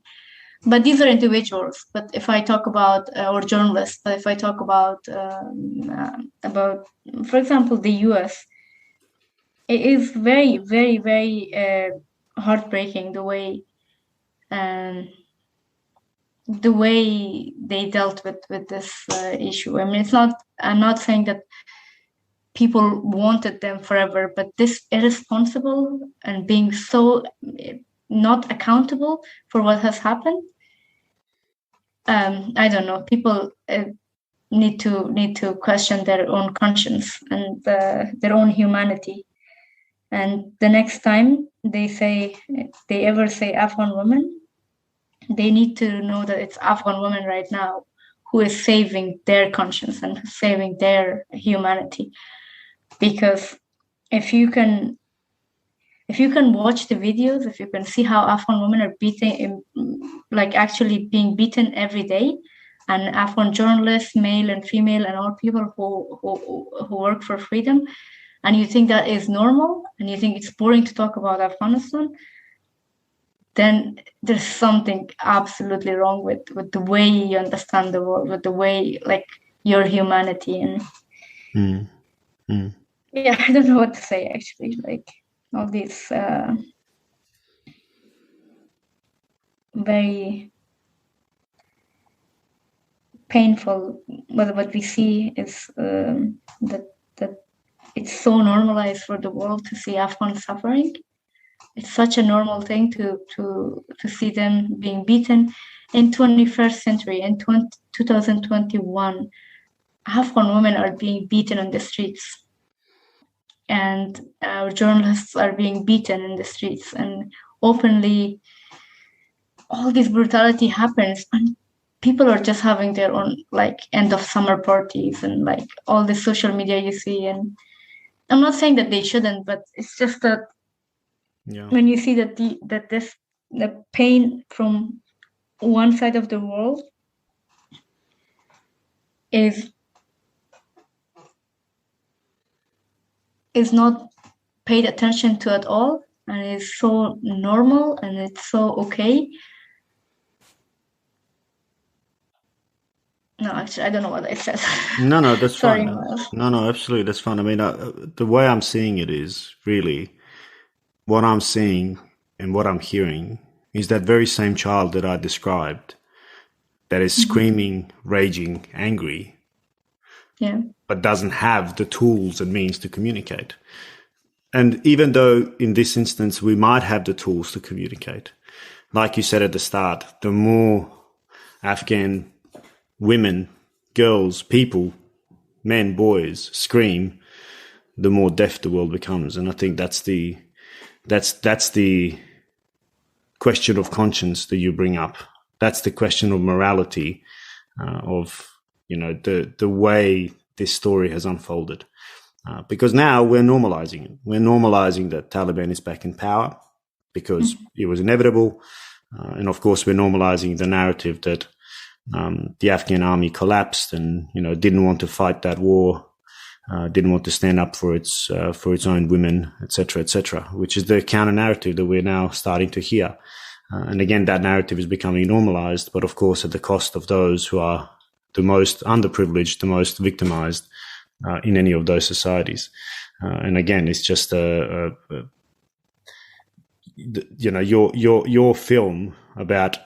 But these are individuals. But if I talk about, or journalists, but if I talk about, for example, the US, it is very, very, very heartbreaking the way they dealt with this issue. I mean, I'm not saying that people wanted them forever, but this irresponsible and being so not accountable for what has happened. I don't know. People need to question their own conscience and their own humanity. And the next time they ever say Afghan woman, they need to know that it's Afghan women right now who is saving their conscience and saving their humanity. because if you can watch the videos, if you can see how Afghan women are actually being beaten every day, and Afghan journalists, male and female, and all people who work for freedom, and you think that is normal, and you think it's boring to talk about Afghanistan, then there's something absolutely wrong with the way you understand the world, with the way, like, your humanity. And yeah, I don't know what to say, actually. Like, all these very painful, what we see is that it's so normalized for the world to see Afghans suffering. It's such a normal thing to see them being beaten. In 21st century, in 2021, Afghan women are being beaten on the streets, and our journalists are being beaten in the streets, and openly all this brutality happens, and people are just having their own, like, end of summer parties, and like all the social media you see. And I'm not saying that they shouldn't, but it's just that when you see that the pain from one side of the world is not paid attention to at all, and is so normal, and it's so okay. No, actually, I don't know what I said. No, that's Sorry, fine. Miles. No, absolutely, that's fine. I mean, the way I'm seeing it is really what I'm seeing and what I'm hearing is that very same child that I described that is screaming, raging, angry, but doesn't have the tools and means to communicate. And even though in this instance we might have the tools to communicate, like you said at the start, the more Afghan women, girls, people, men, boys scream, the more deaf the world becomes. And I think that's the question of conscience that you bring up. That's the question of morality, of, you know, the way this story has unfolded. Because now we're normalizing it. We're normalizing that Taliban is back in power because it was inevitable. And of course, we're normalizing the narrative that the Afghan army collapsed and, you know, didn't want to fight that war, didn't want to stand up for its own women, etc., which is the counter narrative that we're now starting to hear. And again, that narrative is becoming normalized, but of course at the cost of those who are the most underprivileged, the most victimized in any of those societies. And again, it's just you know, your film about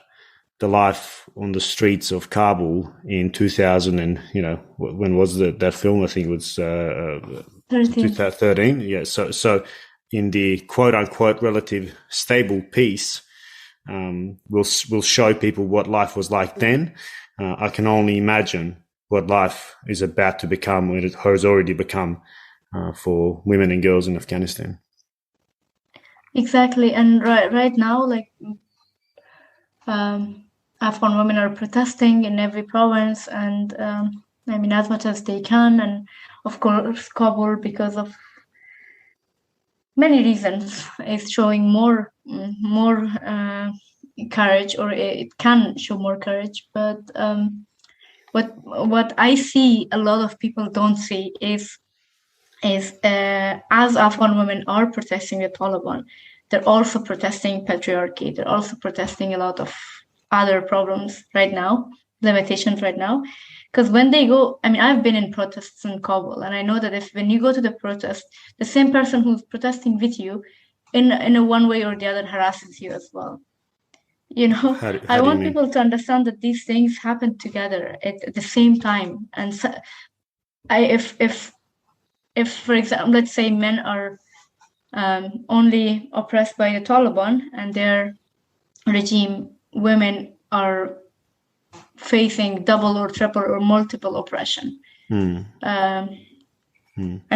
the life on the streets of Kabul in 2000, and, you know, when was that film? I think it was 2013. Yeah. So in the quote unquote relative stable peace, we'll show people what life was like then. I can only imagine what life is about to become, when it has already become, for women and girls in Afghanistan. Exactly. And right now, like, Afghan women are protesting in every province, and I mean, as much as they can. And of course, Kabul, because of many reasons, is showing more courage, or it can show more courage. But what I see a lot of people don't see is as Afghan women are protesting the Taliban, they're also protesting patriarchy. They're also protesting a lot of other problems right now, limitations right now. Because when they go, I mean, I've been in protests in Kabul, and I know that when you go to the protest, the same person who's protesting with you, in a one way or the other, harasses you as well. You know, I want people to understand that these things happen together at the same time. And so, if, for example, let's say men are only oppressed by the Taliban and their regime, women are facing double or triple or multiple oppression. And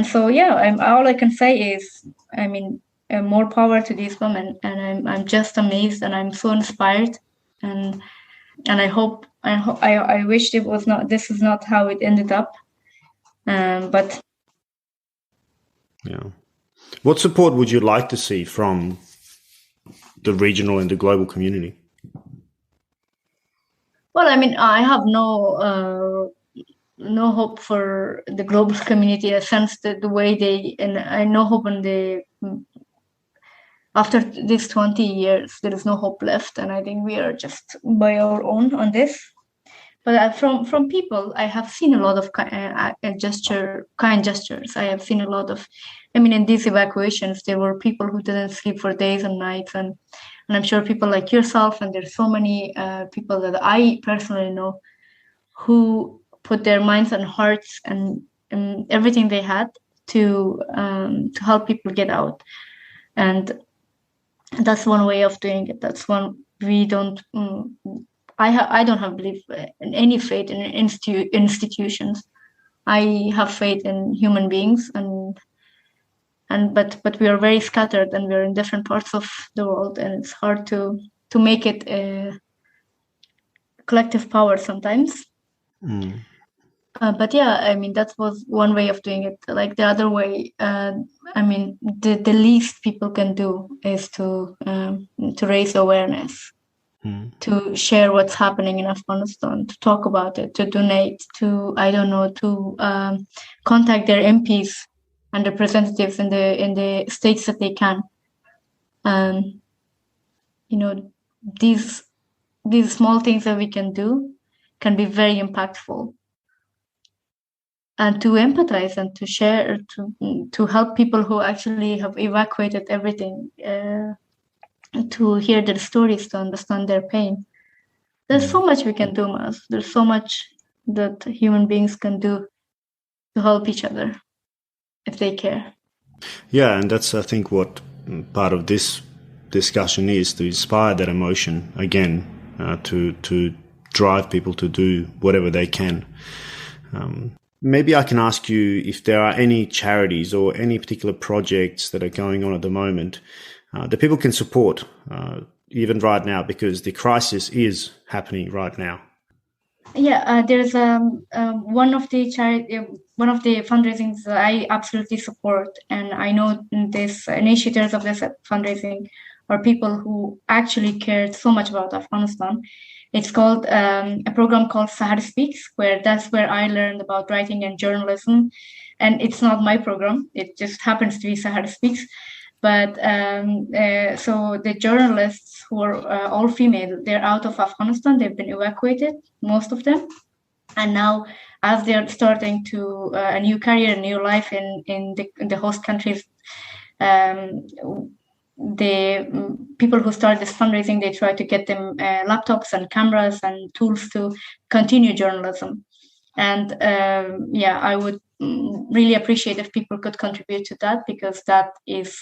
so, yeah, all I can say is, I mean, more power to these women, and I'm just amazed, and I'm so inspired, and I wish this is not how it ended up, but Yeah. What support would you like to see from the regional and the global community? Well, I mean, I have no hope for the global community in a sense that the way they, and I no hope in the after these 20 years, there is no hope left, and I think we are just by our own on this. But from people, I have seen a lot of kind gestures. I have seen a lot of, I mean, in these evacuations, there were people who didn't sleep for days and nights, and I'm sure people like yourself, and there's so many people that I personally know who put their minds and hearts and everything they had to help people get out, and that's one way of doing it. That's one we don't. I don't have belief in any faith in institutions. I have faith in human beings, but we are very scattered, and we're in different parts of the world, and it's hard to make it a collective power sometimes. But yeah, I mean, that was one way of doing it. Like the other way, I mean, the least people can do is to raise awareness, to share what's happening in Afghanistan, to talk about it, to donate, to, I don't know, to contact their MPs and representatives in the states that they can. You know, these small things that we can do can be very impactful. And to empathize and to share, to help people who actually have evacuated everything, to hear their stories, to understand their pain. There's so much we can do, Mas. There's so much that human beings can do to help each other if they care. Yeah, and that's, I think, what part of this discussion is, to inspire that emotion again, to drive people to do whatever they can. Maybe I can ask you if there are any charities or any particular projects that are going on at the moment that people can support, even right now, because the crisis is happening right now. Yeah, there's one of the fundraisings that I absolutely support, and I know these initiators of this fundraising are people who actually cared so much about Afghanistan. It's called a program called Sahara Speaks, that's where I learned about writing and journalism. And it's not my program; it just happens to be Sahara Speaks. But so the journalists who are all female, they're out of Afghanistan. They've been evacuated, most of them, and now as they're starting to a new career, a new life in the host countries. The people who start this fundraising, they try to get them laptops and cameras and tools to continue journalism. And I would really appreciate if people could contribute to that, because that is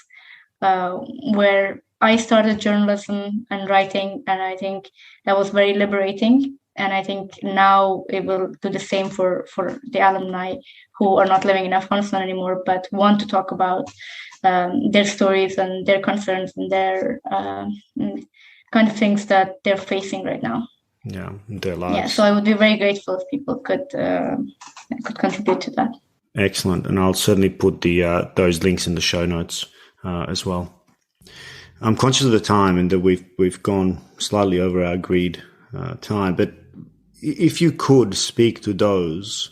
where I started journalism and writing, and I think that was very liberating. And I think now it will do the same for the alumni who are not living in Afghanistan anymore, but want to talk about their stories and their concerns and their kind of things that they're facing right now. Yeah, their lives. Yeah, so I would be very grateful if people could contribute to that. Excellent, and I'll certainly put the those links in the show notes as well. I'm conscious of the time and that we've gone slightly over our agreed time, but if you could speak to those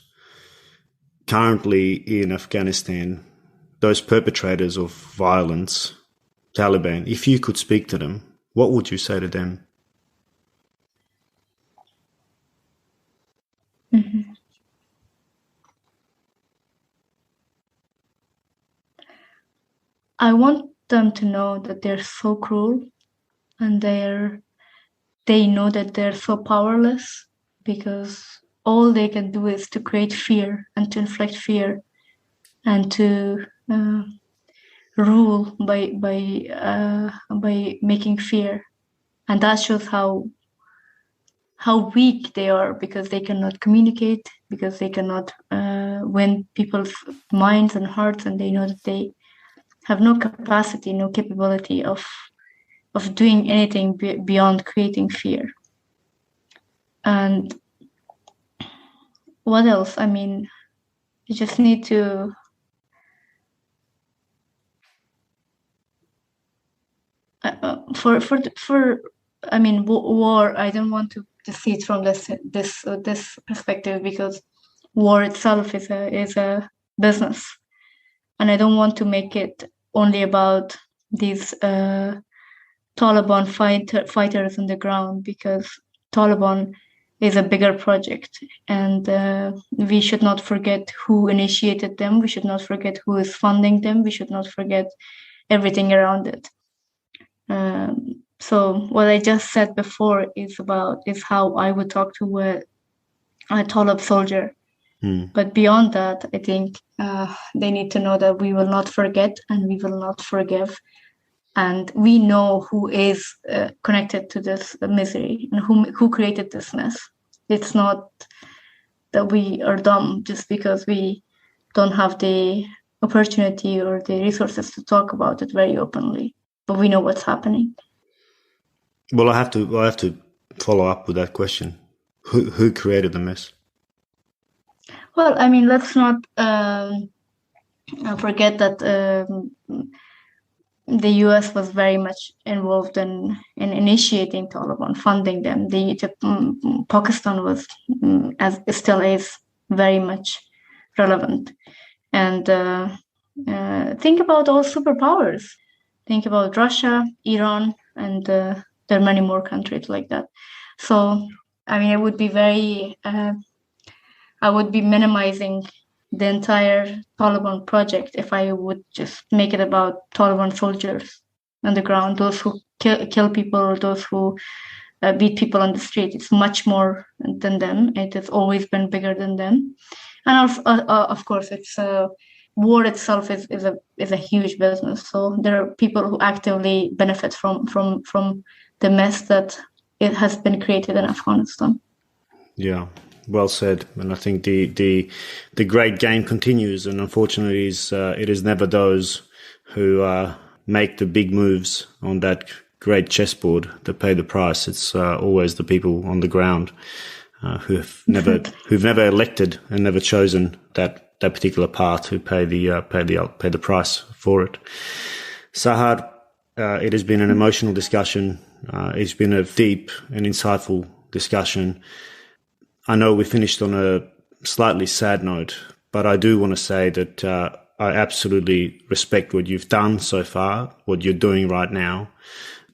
currently in Afghanistan, those perpetrators of violence, Taliban, if you could speak to them, what would you say to them? Mm-hmm. I want them to know that they're so cruel, and they know that they're so powerless, because all they can do is to create fear and to inflict fear and to rule by making fear. And that shows how weak they are, because they cannot communicate, because they cannot win people's minds and hearts, and they know that they have no capacity, no capability of doing anything beyond creating fear. And what else? I mean, you just need to I mean, war. I don't want to see it from this perspective, because war itself is a business, and I don't want to make it only about these Taliban fighters on the ground, because Taliban is a bigger project, and we should not forget who initiated them. We should not forget who is funding them. We should not forget everything around it. So what I just said before is how I would talk to a Talib soldier. But beyond that, I think they need to know that we will not forget and we will not forgive. And we know who is connected to this misery and who created this mess. It's not that we are dumb just because we don't have the opportunity or the resources to talk about it very openly, but we know what's happening. Well, I have to follow up with that question. Who created the mess? Well, I mean, let's not forget that the U.S. was very much involved in initiating Taliban, funding them. Pakistan was, as still is, very much relevant. And think about all superpowers. Think about Russia, Iran, and there are many more countries like that. So, I mean, I would be minimizing the entire Taliban project if I would just make it about Taliban soldiers on the ground, those who kill people, or those who beat people on the street. It's much more than them. It has always been bigger than them. And of course, it's war itself is a huge business. So there are people who actively benefit from the mess that it has been created in Afghanistan. Yeah. Well said, and I think the great game continues, and unfortunately, it is never those who make the big moves on that great chessboard that pay the price. It's always the people on the ground who've never elected and never chosen that particular path who pay the price for it. Sahar, it has been an emotional discussion. It's been a deep and insightful discussion. I know we finished on a slightly sad note, but I do want to say that I absolutely respect what you've done so far, what you're doing right now.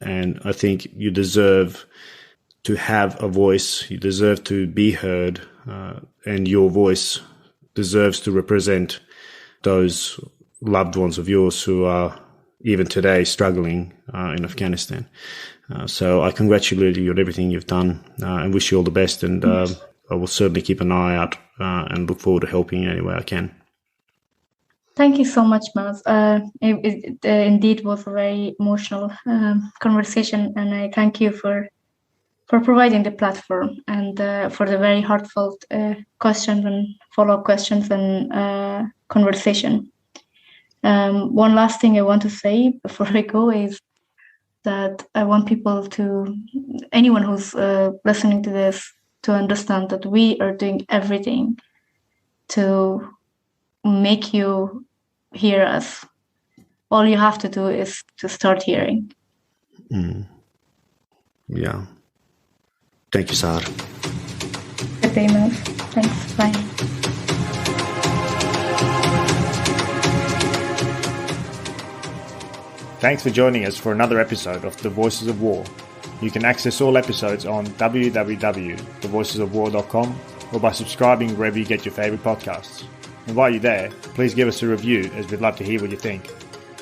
And I think you deserve to have a voice. You deserve to be heard. And your voice deserves to represent those loved ones of yours who are even today struggling in Afghanistan. So I congratulate you on everything you've done and wish you all the best. And I will certainly keep an eye out and look forward to helping you any way I can. Thank you so much, Maz. It indeed was a very emotional conversation, and I thank you for providing the platform and for the very heartfelt questions and follow-up questions and conversation. One last thing I want to say before I go is that I want anyone who's listening to this, to understand that we are doing everything to make you hear us. All you have to do is to start hearing. Yeah. Thank you, Sahar. Good day, Mel. Thanks. Bye. Thanks for joining us for another episode of The Voices of War. You can access all episodes on www.thevoicesofwar.com or by subscribing wherever you get your favourite podcasts. And while you're there, please give us a review, as we'd love to hear what you think.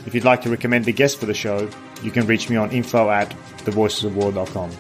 If you'd like to recommend a guest for the show, you can reach me on info@thevoicesofwar.com.